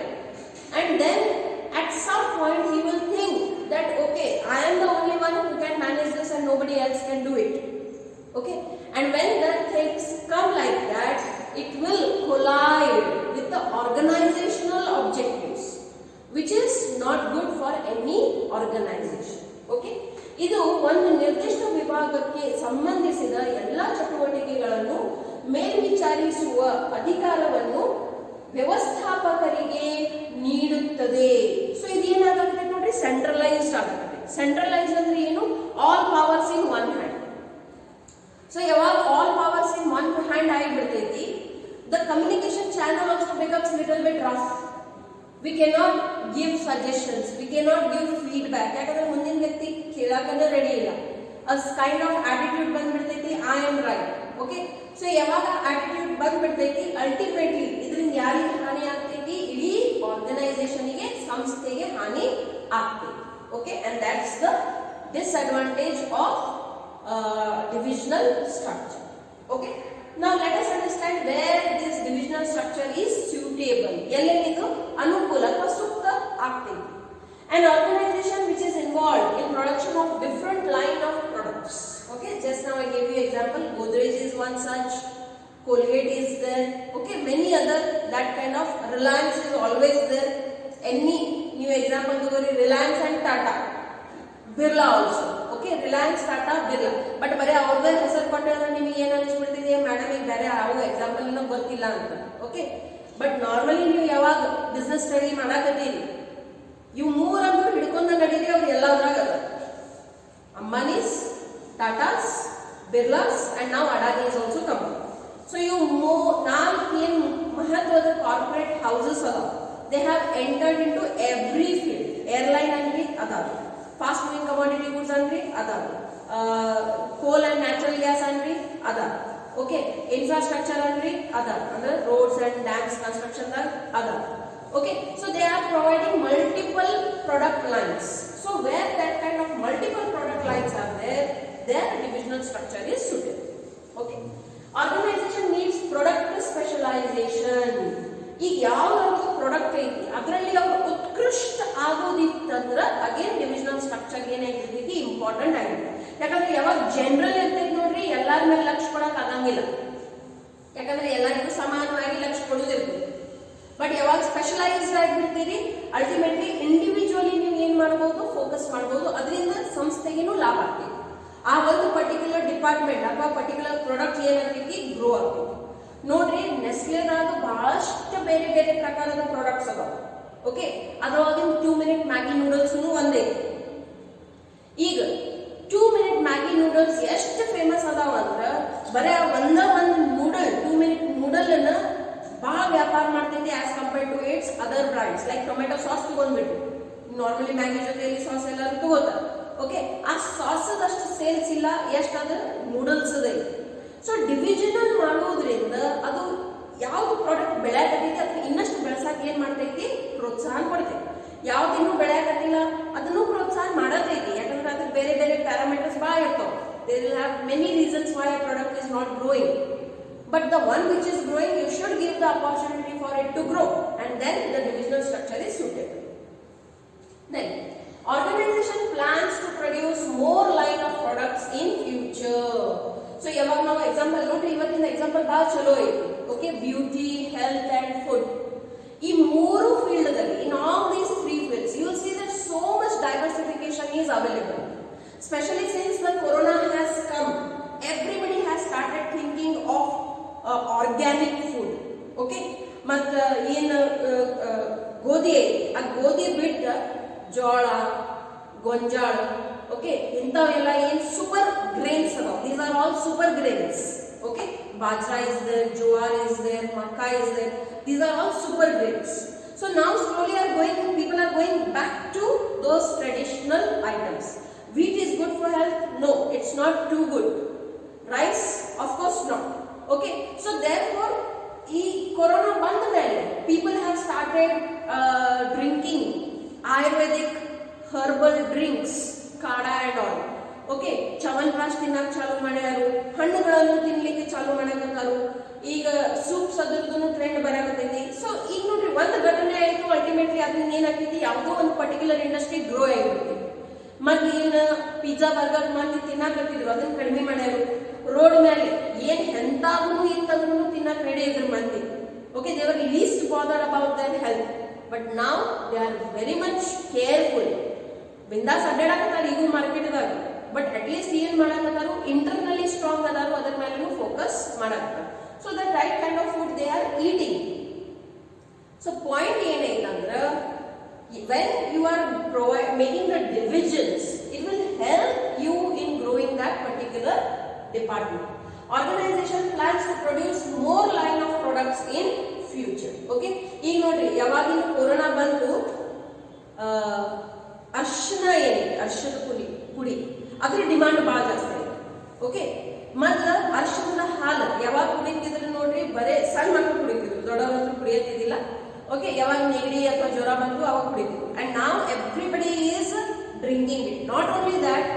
and then at some point he will think that okay, I am the only one who can manage this and nobody else can do it. Okay, and when that things come like that, it will collide with the organizational objectives, which is not good for any organization. Okay, ಇದು ಒಂದು ನಿರ್ದಿಷ್ಟ ವಿಭಾಗಕ್ಕೆ ಸಂಬಂಧಿಸಿದ ಎಲ್ಲ ಚಟುವಟಿಕೆಗಳನ್ನು ಮೇಲ್ವಿಚಾರಿಸುವ ಅಧಿಕಾರವನ್ನು ವ್ಯವಸ್ಥಾಪಕರಿಗೆ ನೀಡುತ್ತದೆ. ಸೊ ಇದೇನಾಗುತ್ತೆ ನೋಡ್ರಿ, ಸೆಂಟ್ರಲೈಸ್ಡ್ ಆಗುತ್ತೆ. ಸೆಂಟ್ರಲೈಸ್ಡ್ ಅಂದ್ರೆ ಏನು? All powers in one hand. So ಯಾವಾಗ all powers in one hand ಆಗಿಬಿಡ್ತೈತಿ, the communication channel also becomes little bit rough. We cannot give suggestions, we cannot give feedback. ಯಾಕಂದ್ರೆ ಮುಂದಿನ ವ್ಯಕ್ತಿ ಕೇಳಾಕನೇ ರೆಡಿ ಇಲ್ಲ. ಅಸ್ ಕೈಂಡ್ ಆಫ್ ಆಟಿಟ್ಯೂಡ್ ಬಂದ್ಬಿಡ್ತೈತಿ, I am right. Okay, so ಯಾವಾಗ attitude ಬಂದ್ಬಿಡ್ತೈತಿ, ultimately ಇದರಿಂದ ಯಾರಿಗೆ ಹಾನಿ ಆಗ್ತೈತಿ? ಇಡೀ ಆರ್ಗನೈಸೇಷನ್ಗೆ, ಸಂಸ್ಥೆಗೆ ಹಾನಿ ಆಗ್ತೈತಿ. Okay, and that's the disadvantage of divisional structure. Okay, now let us understand where this divisional structure is suitable. ಎಲ್ಲೆಲ್ಲಿದು ಅನುಕೂಲ ಅಥವಾ ಸೂಕ್ತ ಆಗ್ತೈತಿ. An organization which is involved in production of different line of products. Okay, just now I gave you example. Godrej is one such, Colgate is there. Okay, many other that kind of. Reliance is always there. Any new example ತಗೋರಿ, Reliance and Tata, Birla also. Okay, Reliance, Tata, Birla. But ಬರೀ ಅವ್ರದೇ ಹೆಸರು ಕೊಟ್ಟಿದ್ರೆ ನಿಮಗೆ ಏನು ಅನಿಸ್ಬಿಡ್ತಿದೆ, madam ಈಗ ಬೇರೆ ಯಾವ ಎಕ್ಸಾಂಪಲ್ ಗೊತ್ತಿಲ್ಲ ಅಂತ. ಓಕೆ, ಬಟ್ ನಾರ್ಮಲಿ ನೀವು ಯಾವಾಗ ಬಿಸ್ನೆಸ್ ಸ್ಟಡಿ ಮಾಡಾಕತ್ತೀರಿ, ಇವು ಮೂರಂತೂ ಹಿಡ್ಕೊಂಡ ನಡೀರಿ, ಅವ್ರು ಎಲ್ಲದ್ರಾಗ ಅದ. ಅಂಬಾನೀಸ್, ಟಾಟಾಸ್, ಬಿರ್ಲಾಸ್ ಅಂಡ್ ನಾವು Adani is also come. So ಇವು ನಾಲ್ಕು ಏನು ಮಹತ್ವದ ಕಾರ್ಪೊರೇಟ್ ಹೌಸಸ್ ಅದಾವ. They have entered into every field. Airline ಅನ್ರಿ ಅದಾವ, ಫಾಸ್ಟ್ ಮೂವಿಂಗ್ ಕಮಾಡಿಟಿ ಗೂಡ್ಸ್ ಅನ್ರಿ ಅದಾವ, ಕೋಲ್ ಅಂಡ್ ನ್ಯಾಚುರಲ್ ಗ್ಯಾಸ್ ಅನ್ರಿ ಅದಾವ. ಓಕೆ, ಇನ್ಫ್ರಾಸ್ಟ್ರಕ್ಚರ್ ಅನ್ರಿ ಅದಾವ, ಅಂದ್ರೆ ರೋಡ್ಸ್ ಅಂಡ್ ಡ್ಯಾಮ್ಸ್ ಕನ್ಸ್ಟ್ರಕ್ಷನ್ ಅದಾವ. Okay, so they are providing multiple product lines. So where that kind of multiple product lines are there, their divisional structure is suitable. Okay, organization needs product specialization. ಈಗ ಯಾವ product ಐತಿ ಅದರಲ್ಲಿ ಅವರು ಉತ್ಕೃಷ್ಟ ಆಗೋದಿತ್ತಂದ್ರ again divisional structure ಏನಾಗಿರ್ತೈತಿ important ಆಗಿದೆ. ಯಾಕಂದ್ರೆ ಯಾವಾಗ general ಇರ್ತೈತಿ ನೋಡ್ರಿ, ಎಲ್ಲಾರ ಮೇಲೆ ಲಕ್ಷ್ಯ ಕೊಡಕ್ ಆಗಂಗಿಲ್ಲ. ಯಾಕಂದ್ರೆ ಎಲ್ಲರಿಗೂ ಸಮಾನವಾಗಿ ಲಕ್ಷ್ಯ ಕೊಡೋದಿರ್ತೈತಿ. ಬಟ್ ಯಾವಾಗ ಸ್ಪೆಷಲೈಸ್ಡ್ ಆಗಿಬಿಡ್ತೀರಿ, ಅಲ್ಟಿಮೇಟ್ಲಿ ಇಂಡಿವಿಜುವಲಿ ನೀವು ಏನ್ ಮಾಡಬಹುದು, ಫೋಕಸ್ ಮಾಡಬಹುದು. ಅದರಿಂದ ಸಂಸ್ಥೆಗೇನು ಲಾಭ ಆಗ್ತೈತಿ. ಆ ಒಂದು ಪರ್ಟಿಕ್ಯುಲರ್ ಡಿಪಾರ್ಟ್ಮೆಂಟ್ ಅಥವಾ ಪರ್ಟಿಕ್ಯುಲರ್ ಪ್ರಾಡಕ್ಟ್ ಏನಾಗ್ತೈತಿ, ಗ್ರೋ ಆಗ್ತೈತಿ. ನೋಡ್ರಿ, ನೆಸ್ಲೆದಾಗ ಬಹಳಷ್ಟು ಬೇರೆ ಬೇರೆ ಪ್ರಕಾರದ ಪ್ರಾಡಕ್ಟ್ಸ್ ಅದಾವ. ಓಕೆ, ಅದ್ರೊಳಗಿನ 2 ಮಿನಿಟ್ ಮ್ಯಾಗಿ ನೂಡಲ್ಸ್ ಒಂದೇ. ಈಗ 2 ಮಿನಿಟ್ ಮ್ಯಾಗಿ ನೂಡಲ್ಸ್ ಎಷ್ಟು ಫೇಮಸ್ ಅದಾವ ಅಂದ್ರ, ಬರೀ ಒಂದು ನೂಡಲ್ 2 ಮಿನಿಟ್ ನೂಡಲ್ ಅನ್ನ ಬಹಳ ವ್ಯಾಪಾರ ಮಾಡ್ತೈತಿ as compared to its other brands. Like tomato sauce ತಗೊಂಡ್ಬಿಟ್ಟು ನಾರ್ಮಲಿ ಮ್ಯಾಗಿ ಜೊತೆಯಲ್ಲಿ ಸಾಸ್ ಎಲ್ಲರೂ ತಗೋತಾರೆ. ಓಕೆ, ಆ ಸಾಸ್ ಅಷ್ಟು ಸೇಲ್ಸ್ ಇಲ್ಲ ಎಷ್ಟಾದ ನೂಡಲ್ಸ್ ಅದ. ಸೊ ಡಿವಿಷನಲ್ ಮಾಡೋದ್ರಿಂದ ಅದು ಯಾವ್ದು ಪ್ರಾಡಕ್ಟ್ ಬೆಳೆಯಕತ್ತೈತಿ ಅದನ್ನ ಇನ್ನಷ್ಟು ಬೆಳೆಸಕ್ಕೆ ಏನ್ ಮಾಡ್ತೈತಿ, ಪ್ರೋತ್ಸಾಹ ಕೊಡ್ತೈತಿ. ಯಾವ್ದಿನ್ನೂ ಬೆಳೆಯಕತ್ತಿಲ್ಲ ಅದನ್ನು ಪ್ರೋತ್ಸಾಹ ಮಾಡತೈತಿ. ಯಾಕಂದ್ರೆ ಅದಕ್ಕೆ ಬೇರೆ ಬೇರೆ ಪ್ಯಾರಾಮೀಟರ್ಸ್ ಭಾಳ ಇರ್ತಾವ. There will have many reasons why a product is not growing. But the one which is growing, you should give the opportunity for it to grow, and then the divisional structure is suitable. Then, organization plans to produce more line of products in future. So, yaವಾಗ ನಾವು example ನೋಡ್ರಿ, ಇವತ್ತಿನ example ಬಹಳ ಚಲೋ ಐತಿ. Okay, beauty, health and food, ಈ ಮೂರು field ದಲ್ಲಿ, in all these 3 fields, you will see that so much diversification is available. Especially since the corona has come, everybody has started thinking of organic food. Okay, ಮತ್ತ ಏನು ಗೋಧಿ ಐತಿ, ಆ ಗೋಧಿ ಬಿಟ್ಟ ಜೋಳ, ಗೊಂಜಾಳ, ಓಕೆ, ಇಂಥವೆಲ್ಲ ಏನ್ ಸೂಪರ್ ಗ್ರೇನ್ಸ್ ಅದಾವ. These are all super grains. Okay, bajra is there, jowar is there, makka is there. These are all super grains. So now slowly people are going back to those traditional items. Wheat is good for health? No, it's not too good. Rice? Of course not. Okay, so therefore, corona band ಮೇಲೆ people have started drinking Ayurvedic herbal drinks, kada and all. Okay, Chyawanprash ತಿನ್ನಕ್ಕೆ ಚಾಲು ಮಾಡ್ಯಾರು, ಹಣ್ಣುಗಳನ್ನು ತಿನ್ಲಿಕ್ಕೆ ಚಾಲು ಮಾಡಕತ್ತಾರು, ಈಗ soups ಅದ್ರದ್ದು trend ಬರಾಕತ್ತೈತಿ. So ಈಗ ನೋಡ್ರಿ ಒಂದು ಘಟನೆ ಆಯ್ತು, ಅಲ್ಟಿಮೇಟ್ಲಿ ಅದನ್ನ ಏನಾಗ್ತೈತಿ, ಯಾವುದೋ ಒಂದು ಪರ್ಟಿಕ್ಯುಲರ್ ಇಂಡಸ್ಟ್ರಿ ಗ್ರೋ ಆಗಿರ್ತೈತಿ. ಮತ್ತೆ ಏನು ಪಿಜ್ಜಾ ಬರ್ಗರ್ ಮಂದಿ ತಿನ್ನಾಕತ್ತಿದ್ರು, ಅದನ್ನ ಕಡಿಮೆ ಮಾಡ್ಯಾರು. ರೋಡ್ ಮೇಲೆ ಏನ್ ಎಂತಾದ್ರೂ ಇಂತದ್ರೂ ತಿನ್ನಕ್ ರೆಡಿ ಇದ್ರು ಮಂದಿ. Okay, they were least bothered about their health, but now they are very much careful. ಬಿಂದಾಸ್ ಅಡ್ಡಾಡಕತ್ತಾರ ಈಗ ಮಾರ್ಕೆಟ್ದಾಗ, ಬಟ್ ಅಟ್ ಲೀಸ್ಟ್ ಏನ್ ಮಾಡಕತ್ತಾರು, ಇಂಟರ್ನಲಿ ಸ್ಟ್ರಾಂಗ್ ಅದಾರು, ಅದರ ಮೇಲೂ ಫೋಕಸ್ ಮಾಡಕತ್ತಾರ. So the right kind of food they are eating. So point ಏನೈತಂದ್ರ, when you are making the divisions, it will help you in growing that particular department. Organization plans to produce more line of products in future. Okay, ಈಗ ನೋಡ್ರಿ ಯಾವಾಗಿನ corona ಬಂತು, ಅರ್ಶನ ಅರ್ಶದ ಪುಡಿ ಅದ್ರ demand ಬಹಳ ಜಾಸ್ತಿ ಆಯ್ತು. Okay, ಮೊದಲ ಅರ್ಶನದ ಹಾಲು ಯಾವಾಗ ಕುಡಿತಿದ್ರು ನೋಡ್ರಿ, ಬರೇ ಸಣ್ಣ ಮಕ್ಕಳು ಕುಡಿತಿದ್ರು, ದೊಡ್ಡವರಂತೂ ಕುಡಿಯತ್ತಿದ್ದಿಲ್ಲ. ಓಕೆ, ಯಾವಾಗ ನೆಗಡಿ ಅಥವಾ ಜ್ವರ ಬಂತು ಅವಾಗ ಕುಡಿತಿದ್ರು. ಅಂಡ್ ನಾವ್ everybody is drinking it. Not only that,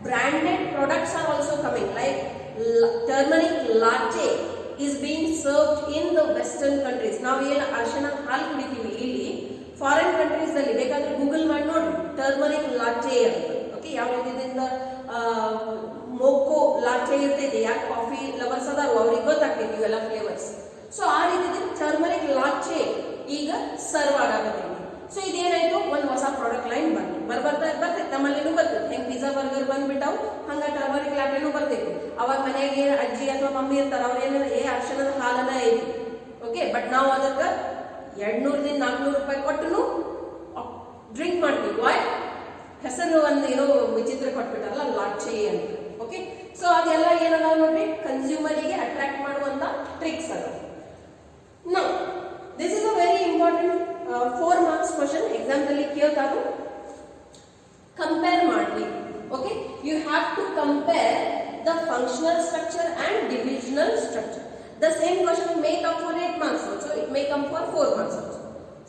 branded products are also coming, like turmeric latte is being served in the western countries. ನಾವು ಏನು ಅರ್ಶನ ಹಾಲು ಕುಡಿತೀವಿ ಇಲ್ಲಿ, ಫಾರಿನ್ ಕಂಟ್ರೀಸ್ ಅಲ್ಲಿ ಬೇಕಾದ್ರೆ ಗೂಗಲ್ ಮಾಡಿ ನೋಡಿ, ಟರ್ಮರಿಕ್ ಲಾಟೆ ಅಂತ. ಓಕೆ, ಯಾವ ರೀತಿಯಿಂದ ಮೋಕೋ ಲಾಟೆ ಇರ್ತೈತಿ, ಯಾಕೆ ಕಾಫಿ ಲವರ್ಸ್ ಅದಾರು ಅವ್ರಿಗೆ ಗೊತ್ತಾಗ್ತೈತಿ ಇವೆಲ್ಲ ಫ್ಲೇವರ್ಸ್. ಸೊ ಆ ರೀತಿ ಟರ್ಮರಿಕ್ ಲಾಟೆ ಈಗ ಸರ್ವ್ ಆಗತ್ತೈತಿ. ಸೊ ಇದೇನಾಯ್ತು, ಒಂದು ಹೊಸ ಪ್ರಾಡಕ್ಟ್ ಲೈನ್ ಬರ್ತೈತೆ, ನಮ್ಮಲ್ಲಿನೂ ಬರ್ತೈತೆ. ಹೆಂಗ್ ಪಿಜ್ಜಾ ಬರ್ಗರ್ ಬಂದ್ಬಿಟ್ಟಾವು, ಹಂಗ ಟರ್ಮರಿಕ್ ಲಾಟೆನೂ ಬರ್ತೈತಿ. ಅವಾಗ ಮನೆಗೆ ಅಜ್ಜಿ ಅಥವಾ ಮಮ್ಮಿ ಇರ್ತಾರ, ಅವ್ರ ಅರ್ಶನದ ಹಾಲನ ಐತಿ. ಓಕೆ, ಬಟ್ ನಾವು ಅದಕ್ಕೆ 200-400 ರೂಪಾಯಿ ಕೊಟ್ಟು ಡ್ರಿಂಕ್ ಮಾಡ್ತೀವಿ. ವಾಯ್, ಹೆಸರು ಒಂದು ಏನೋ ವಿಚಿತ್ರ ಕೊಟ್ಬಿಟ್ಟಾರಲ್ಲ, ಲಾಟೆ ಅಂತ. ಓಕೆ, ಸೊ ಅದೆಲ್ಲ ಏನದಾವ ನೋಡ್ರಿ, ಕನ್ಸ್ಯೂಮರಿಗೆ ಅಟ್ರಾಕ್ಟ್ ಮಾಡುವಂತ ಟ್ರಿಕ್ಸ್ ಅದ. Now this is a very important 4 marks question exam ದಲ್ಲಿ ಕೇಳ್ತಾರು. ಕಂಪೇರ್ ಮಾಡ್ಲಿ. Okay, you have to compare the functional structure and divisional structure. The same question may come for 8 marks also, it may come for 4 marks also.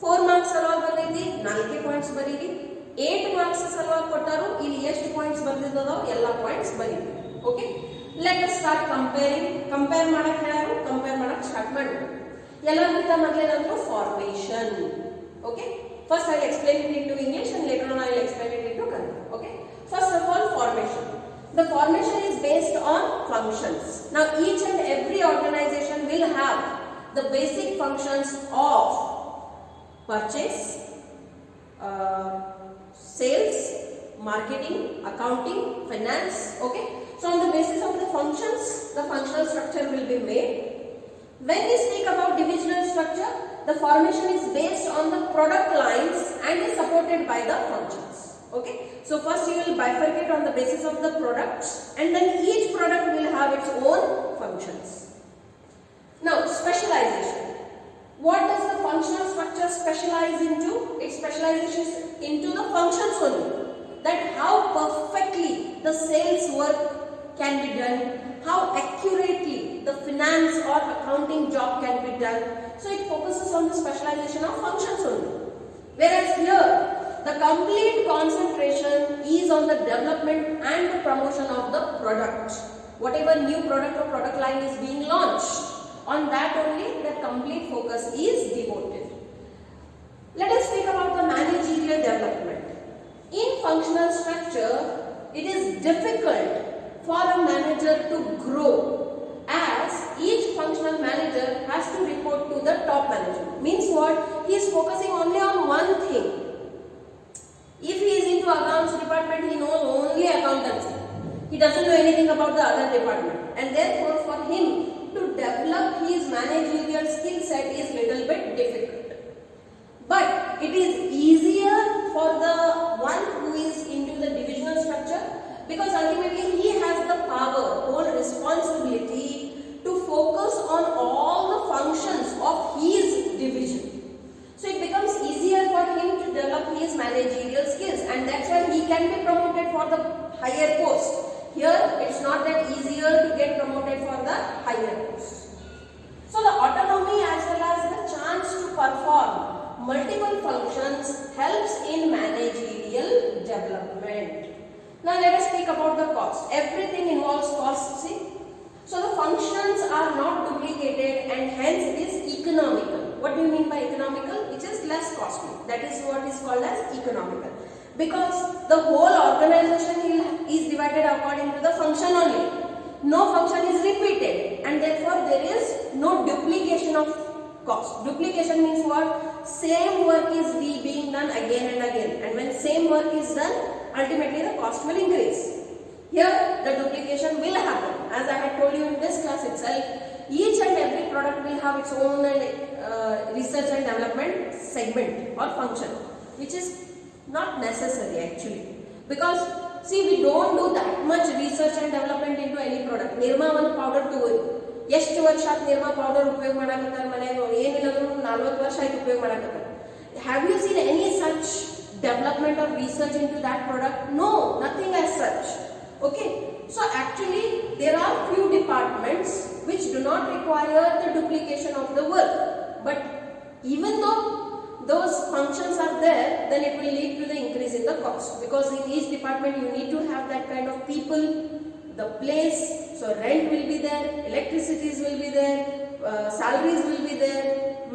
4 marks ಸಲುವಾಗಿ ಬಂದೈತಿ, 4 points ಬರೀರಿ. 8 marks ಸಲುವಾಗಿ ಕೊಟ್ಟಾರು, ಇಲ್ಲಿ ಎಷ್ಟು points ಬಂದಿದ್ದದೋ ಎಲ್ಲ ಪಾಯಿಂಟ್ಸ್ ಬರೀರಿ. Okay, let us start comparing. Compare ಮಾಡಕ್ ಹೇಳ್ಯಾರು, ಕಂಪೇರ್ ಮಾಡಕ್ ಸ್ಟಾರ್ಟ್ ಮಾಡಿ. ಎಲ್ಲರಿಗಿಂತ ಮೊದಲೇನಂದ್ರು formation. Okay, first I explain it into English and later on I will explain it into Kannada. Okay, first of all, formation. The formation is based on functions. Now each and every organization will have the basic functions of purchase, sales, marketing, accounting, finance. Okay, so on the basis of the functions, the functional structure will be made. When we speak about divisional structure, the formation is based on the product lines and is supported by the functions. Okay, so first you will bifurcate on the basis of the products, and then each product will have its own functions. Now specialization. What does the functional structure specialize into? It specializes into the functions only. That how perfectly the sales work can be done, how accurately the finance or accounting job can be done. So it focuses on the specialization of functions only. Whereas here, the complete concentration is on the development and the promotion of the product. Whatever new product or product line is being launched, on that only the complete focus is devoted. Let us speak about the managerial development. In functional structure, it is difficult for a manager to grow, as each functional manager has to report to the top manager. Means what? He is focusing only on one thing. If he is into accounts department, he knows only accountancy. He doesn't know anything about the other department, and therefore for him to develop his managerial skill set is little bit difficult. But it is easier for the one who is into the divisional structure, because ultimately he has the power, whole responsibility to focus on all the functions of his division. So it becomes easier for him to develop his managerial skills, and that's why he can be promoted for the higher post. Here it's not that easier to get promoted for the higher post. So the autonomy as well as the chance to perform multiple functions helps in managerial development. Now let us speak about the cost. Everything involves cost, see. So the functions are not duplicated and hence it is economical. What do you mean by economical? Which is less costly. That is what is called as economical. Because the whole organization is divided according to the function only. No function is repeated and therefore there is no duplication of cost. Duplication means what? Same work is being done again and again, and when same work is done, ultimately the cost will increase. Here the duplication will happen. As I had told you in this class itself, each and every product will have its own research and development segment or function, which is not necessary actually, because see, we don't do that much research and development into any product. Nirma one powder too. ಎಷ್ಟು ವರ್ಷ ಆತ್ Nirma powder ಉಪಯೋಗ ಮಾಡಕತ್ತಾರ ಮನೆಯಾಗ, ಏನಿಲ್ಲ 40 ವರ್ಷ ಆಯ್ತು ಉಪಯೋಗ ಮಾಡಕತ್ತಾರ. Have you seen any such development or research into that product? No, nothing as such. Okay, so actually there are few departments which do not require the duplication of the work, but even though those functions are there, then it will lead to the increase in the cost, because in each department you need to have that kind of people, the place, so rent will be there, electricities will be there, salaries will be there,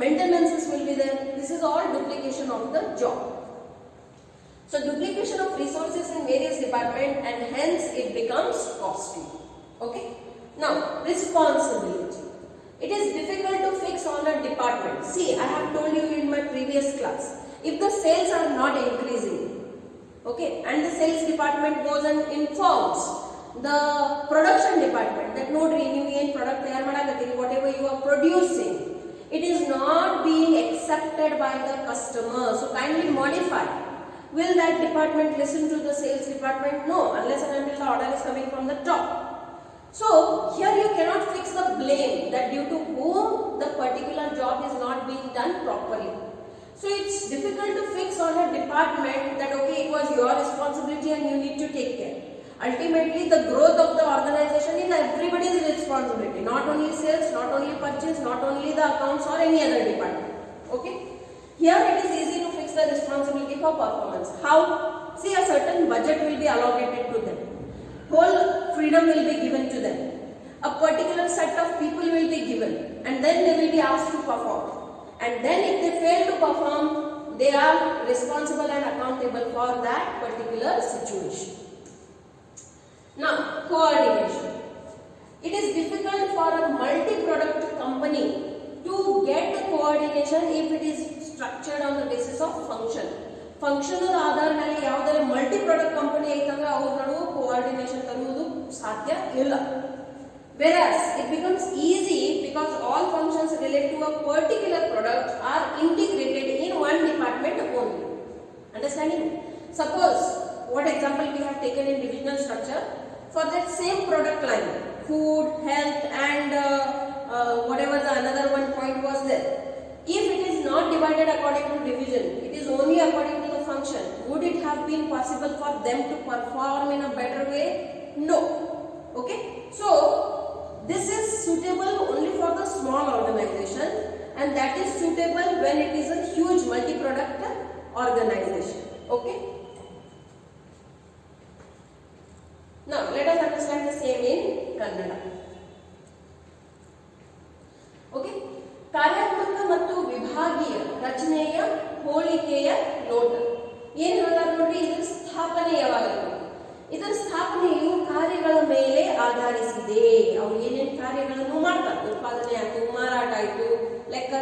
maintenances will be there. This is all duplication of the job. So duplication of resources in various departments, and hence it becomes costly. Okay. Now responsibility. It is difficult to fix on a department. See, I have told you in my previous class, if the sales are not increasing, okay, and the sales department goes and informs the production department that nodri ನೀವು ಏನು product ತಯಾರು ಮಾಡಕತ್ತೀರಿ, whatever you are producing, it is not being accepted by the customer, so kindly modify. Will that department listen to the sales department? No, unless and until the order is coming from the top. So here you cannot fix the blame that due to whom the particular job is not being done properly. So it's difficult to fix on a department that okay, it was your responsibility and you need to take care. Ultimately the growth of the organization is everybody's responsibility, not only sales, not only purchase, not only the accounts or any other department. Okay, here it is easy to fix the responsibility for performance. How? See, a certain budget will be allocated to them, whole freedom will be given to them, a particular set of people will be given, and then they will be asked to perform, and then if they fail to perform, they are responsible and accountable for that particular situation. Now coordination. It is difficult for a multi-product company to get the coordination if it is structured on the basis of function. Functional ಆಧಾರದಲ್ಲಿ ಯಾವುದಾದ್ರೆ multi product company ಐತಂದ್ರೆ ಅವ್ರ ನಡುವೆ coordination ತರುವುದು ಸಾಧ್ಯ ಇಲ್ಲ. Whereas it becomes easy because all functions related to a particular product are integrated in one department only. Understanding? Suppose what example we have taken in divisional structure for that same product line, food, health, and whatever the another one point was there. If it is not divided according to division, it is only according to the function, would it have been possible for them to perform in a better way? No. Okay. So this is suitable only for the small organization, and that is suitable when it is a huge multi-product organization. Okay. Now let us understand the same in Kannada. Okay. ಕಾರ್ಯಾತ್ಮಕ ಮತ್ತು ವಿಭಾಗೀಯ ರಚನೆಯ ಹೋಲಿಕೆಯ ನೋಟ. ಏನು ಹೇಳ್ತಾರೆ ನೋಡಿ, ಇದರ ಸ್ಥಾಪನೆ ಯಾವಾಗ? ಇದರ ಸ್ಥಾಪನೆಯು ಕಾರ್ಯಗಳ ಮೇಲೆ ಆಧರಿಸಿದೆ. ಅವರು ಏನೇನು ಕಾರ್ಯಗಳನ್ನು ಮಾಡ್ತಾರೆ, ಉತ್ಪಾದನೆ ಆಯಿತು, ಮಾರಾಟ ಆಯಿತು, ಲೆಕ್ಕ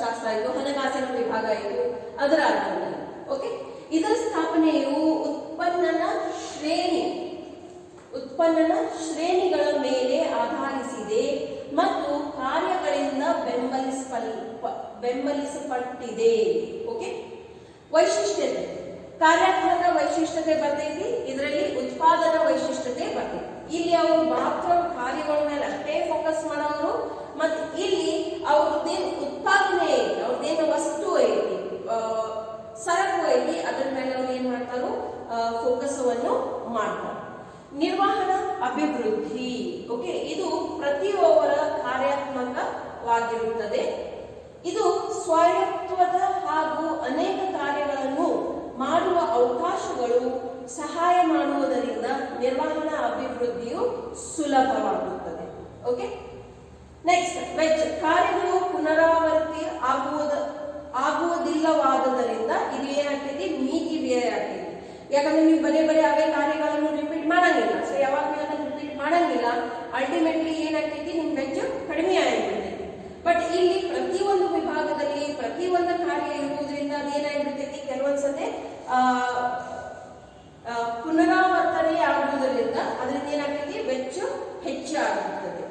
ಶಾಸ್ತ್ರ ಆಯಿತು, ಹಣಕಾಸಿನ ವಿಭಾಗ ಆಯಿತು, ಅದರ ಆಧಾರದಲ್ಲಿ. ಓಕೆ. ಇದರ ಸ್ಥಾಪನೆಯು ಉತ್ಪನ್ನನ ಶ್ರೇಣಿಗಳ ಮೇಲೆ ಆಧರಿಸಿದೆ ಮತ್ತು ಕಾರ್ಯಗಳಿಂದ ಬೆಂಬಲಿಸಲ್ಪಟ್ಟಿದೆ. ಓಕೆ. ವೈಶಿಷ್ಟ್ಯತೆ, ಕಾರ್ಯಾತ್ಮಕ ವೈಶಿಷ್ಟ್ಯತೆ ಬರ್ತೈತಿ, ಇದರಲ್ಲಿ ಉತ್ಪಾದನಾ ವೈಶಿಷ್ಟ್ಯತೆ ಬರ್ತೈತಿ. ಇಲ್ಲಿ ಅವರು ಮಾತ್ರ ಕಾರ್ಯಗಳ ಮೇಲೆ ಅಷ್ಟೇ ಫೋಕಸ್ ಮಾಡೋರು, ಮತ್ತು ಇಲ್ಲಿ ಅವ್ರದ್ದೇನು ಉತ್ಪಾದನೆ ಐತಿ, ಅವ್ರದ್ದೇನು ವಸ್ತು ಐತಿ, ಸರಕು ಐತಿ, ಅದ್ರ ಮೇಲೆ ಅವ್ರು ಏನ್ ಮಾಡ್ತಾರೋ ಫೋಕಸ್ವನ್ನು ಮಾಡ್ತಾರೆ. ನಿರ್ವಹಣಾ ಅಭಿವೃದ್ಧಿ, ಓಕೆ, ಇದು ಪ್ರತಿಯೊಬ್ಬರ ಕಾರ್ಯಾತ್ಮಕವಾಗಿರುತ್ತದೆ. ಇದು ಸ್ವಾಯತ್ತವಾದ ಹಾಗೂ ಅನೇಕ ಕಾರ್ಯಗಳನ್ನು ಮಾಡುವ ಅವಕಾಶಗಳು ಸಹಾಯ ಮಾಡುವುದರಿಂದ ನಿರ್ವಹಣಾ ಅಭಿವೃದ್ಧಿಯು ಸುಲಭವಾಗುತ್ತದೆ. ಓಕೆ, ನೆಕ್ಸ್ಟ್ ವೆಚ್ಚ. ಕಾರ್ಯಗಳು ಪುನರಾವರ್ತಿ ಆಗುವುದಿಲ್ಲವಾದ್ದರಿಂದ ಇದು ಏನಾಗ್ತೈತಿ, ಮಿತಿ ವ್ಯಯ ಆಗ್ತೈತಿ. ಯಾಕಂದ್ರೆ ನೀವು ಬರೇ ಅವೇ ಕಾರ್ಯಗಳನ್ನು ರಿಪೀಟ್ ಮಾಡಂಗಿಲ್ಲ. ಸೊ ಯಾವಾಗ ನೀವು ಅದನ್ನು ರಿಪೀಟ್ ಮಾಡಂಗಿಲ್ಲ, ಅಲ್ಟಿಮೇಟ್ಲಿ ಏನಾಗ್ತೈತಿ, ನಿಮ್ ವೆಚ್ಚ ಕಡಿಮೆ ಆಗಿಬಿಡ್ತೈತಿ. ಬಟ್ ಇಲ್ಲಿ ಪ್ರತಿಯೊಂದು ವಿಭಾಗದಲ್ಲಿ ಪ್ರತಿಯೊಂದು ಕಾರ್ಯ ಇರುವುದರಿಂದ ಅದೇನಾಗಿಬಿಡ್ತೈತಿ, ಕೆಲವೊಂದ್ಸತೆ ಪುನರಾವರ್ತನೆ ಆಗುವುದರಿಂದ ಅದರಿಂದ ಏನಾಗ್ತೈತಿ, ವೆಚ್ಚ ಹೆಚ್ಚಾಗುತ್ತದೆ.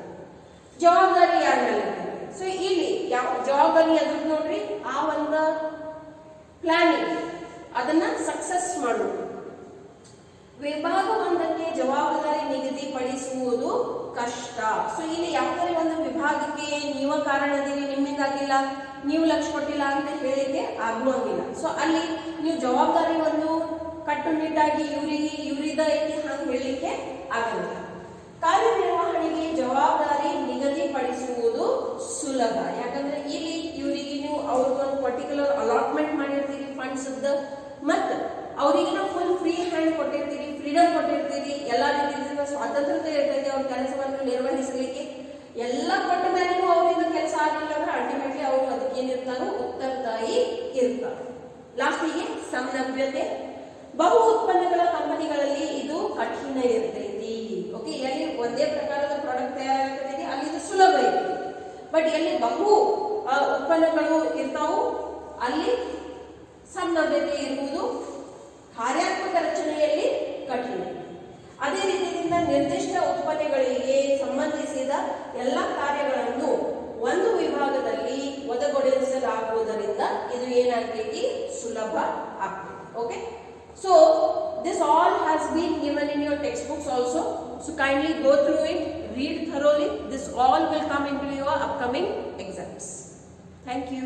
ಜವಾಬ್ದಾರಿ ಯಾರ ಮೇಲೆ ಇರ್ತದೆ? ಸೊ ಇಲ್ಲಿ ಯಾವ ಜವಾಬ್ದಾರಿ ಅದ್ರ ನೋಡ್ರಿ, ಆ ಒಂದು ಪ್ಲಾನಿಂಗ್ ಅದನ್ನ ಸಕ್ಸಸ್ ಮಾಡುವುದು. ವಿಭಾಗವೊಂದಕ್ಕೆ ಜವಾಬ್ದಾರಿ ನಿಗದಿಪಡಿಸುವುದು ಕಷ್ಟ. ಸೊ ಇಲ್ಲಿ ಯಾವುದೇ ಒಂದು ವಿಭಾಗಕ್ಕೆ ನೀವ ಕಾರಣದಿರಿ, ನಿಮ್ಮಿಂದಾಗಿಲ್ಲ, ನೀವು ಲಕ್ಷ ಕೊಟ್ಟಿಲ್ಲ ಅಂತ ಹೇಳಿಕೆ ಆಗುವಂಗಿಲ್ಲ. ಸೊ ಅಲ್ಲಿ ನೀವು ಜವಾಬ್ದಾರಿ ಒಂದು ಕಟ್ಟುನಿಟ್ಟಾಗಿ ಇವರಿದ ಐತಿ ಹಂಗೆ ಹೇಳಲಿಕ್ಕೆ ಆಗಲ್ಲ. ಕಾರ್ಯನಿರ್ವಹಣೆಗೆ ಜವಾಬ್ದಾರಿ ನಿಗದಿಪಡಿಸುವುದು ಸುಲಭ. ಯಾಕಂದ್ರೆ ಇಲ್ಲಿ ಇವರಿಗೆ ನೀವು ಅವ್ರಿಗೊಂದು ಪರ್ಟಿಕ್ಯುಲರ್ ಅಲಾಟ್ಮೆಂಟ್ ಮಾಡಿರ್ತೀರಿ ಫಂಡ್ಸ್, ಮತ್ತು ಅವರಿಗೆ ನಾವು ಫುಲ್ ಫ್ರೀ ಹ್ಯಾಂಡ್ ಕೊಟ್ಟಿರ್ತೀರಿ, ಫ್ರೀಡಮ್ ಕೊಟ್ಟಿರ್ತೀರಿ, ಎಲ್ಲ ರೀತಿಯಿಂದ ಸ್ವಾತಂತ್ರ್ಯತೆ ಇರ್ತೈತಿ ಅವ್ರ ಕೆಲಸವನ್ನು ನಿರ್ವಹಿಸಲಿಕ್ಕೆ. ಎಲ್ಲ ಕೊಟ್ಟ ಮೇಲೂ ಅವರಿಂದ ಕೆಲಸ ಆಗಲಿಲ್ಲ ಅಂದ್ರೆ ಅಲ್ಟಿಮೇಟ್ಲಿ ಅವರು ಅದಕ್ಕೆ ಏನಿರ್ತಾರೋ ಉತ್ತರದಾಯಿ ಇರ್ತಾರೆ. ಲಾಸ್ಟಿಗೆ ಸಂನವ್ಯತೆ. ಬಹು ಉತ್ಪನ್ನಗಳ ಕಂಪನಿಗಳಲ್ಲಿ ಇದು ಕಠಿಣ ಇರ್ತೈತಿ. ಓಕೆ, ಎಲ್ಲಿ ಒಂದೇ ಪ್ರಕಾರದ ಪ್ರಾಡಕ್ಟ್ ತಯಾರಾಗ್ತೈತಿ ಅಲ್ಲಿ ಇದು ಸುಲಭ ಐತಿ. ಬಟ್ ಎಲ್ಲಿ ಬಹು ಉತ್ಪನ್ನಗಳು ಇರ್ತಾವು ಅಲ್ಲಿ ಸಂನವ್ಯತೆ ಇರುವುದು, ಕಾರ್ಯಾತ್ಮಕ ರಚನೆಯಲ್ಲಿ ಕಠಿಣ. ಅದೇ ರೀತಿಯಿಂದ ನಿರ್ದಿಷ್ಟ ಉತ್ಪನ್ನಗಳಿಗೆ ಸಂಬಂಧಿಸಿದ ಎಲ್ಲ ಕಾರ್ಯಗಳನ್ನು ಒಂದು ವಿಭಾಗದಲ್ಲಿ ಒದಗಿಸಲಾಗುವುದರಿಂದ ಇದು ಏನಾಗ್ತೈತಿ, ಸುಲಭ ಆಗ್ತೈತಿ. Okay, so this all has been given in your textbooks also, so kindly go through it, read thoroughly. This all will come into your upcoming exams. Thank you.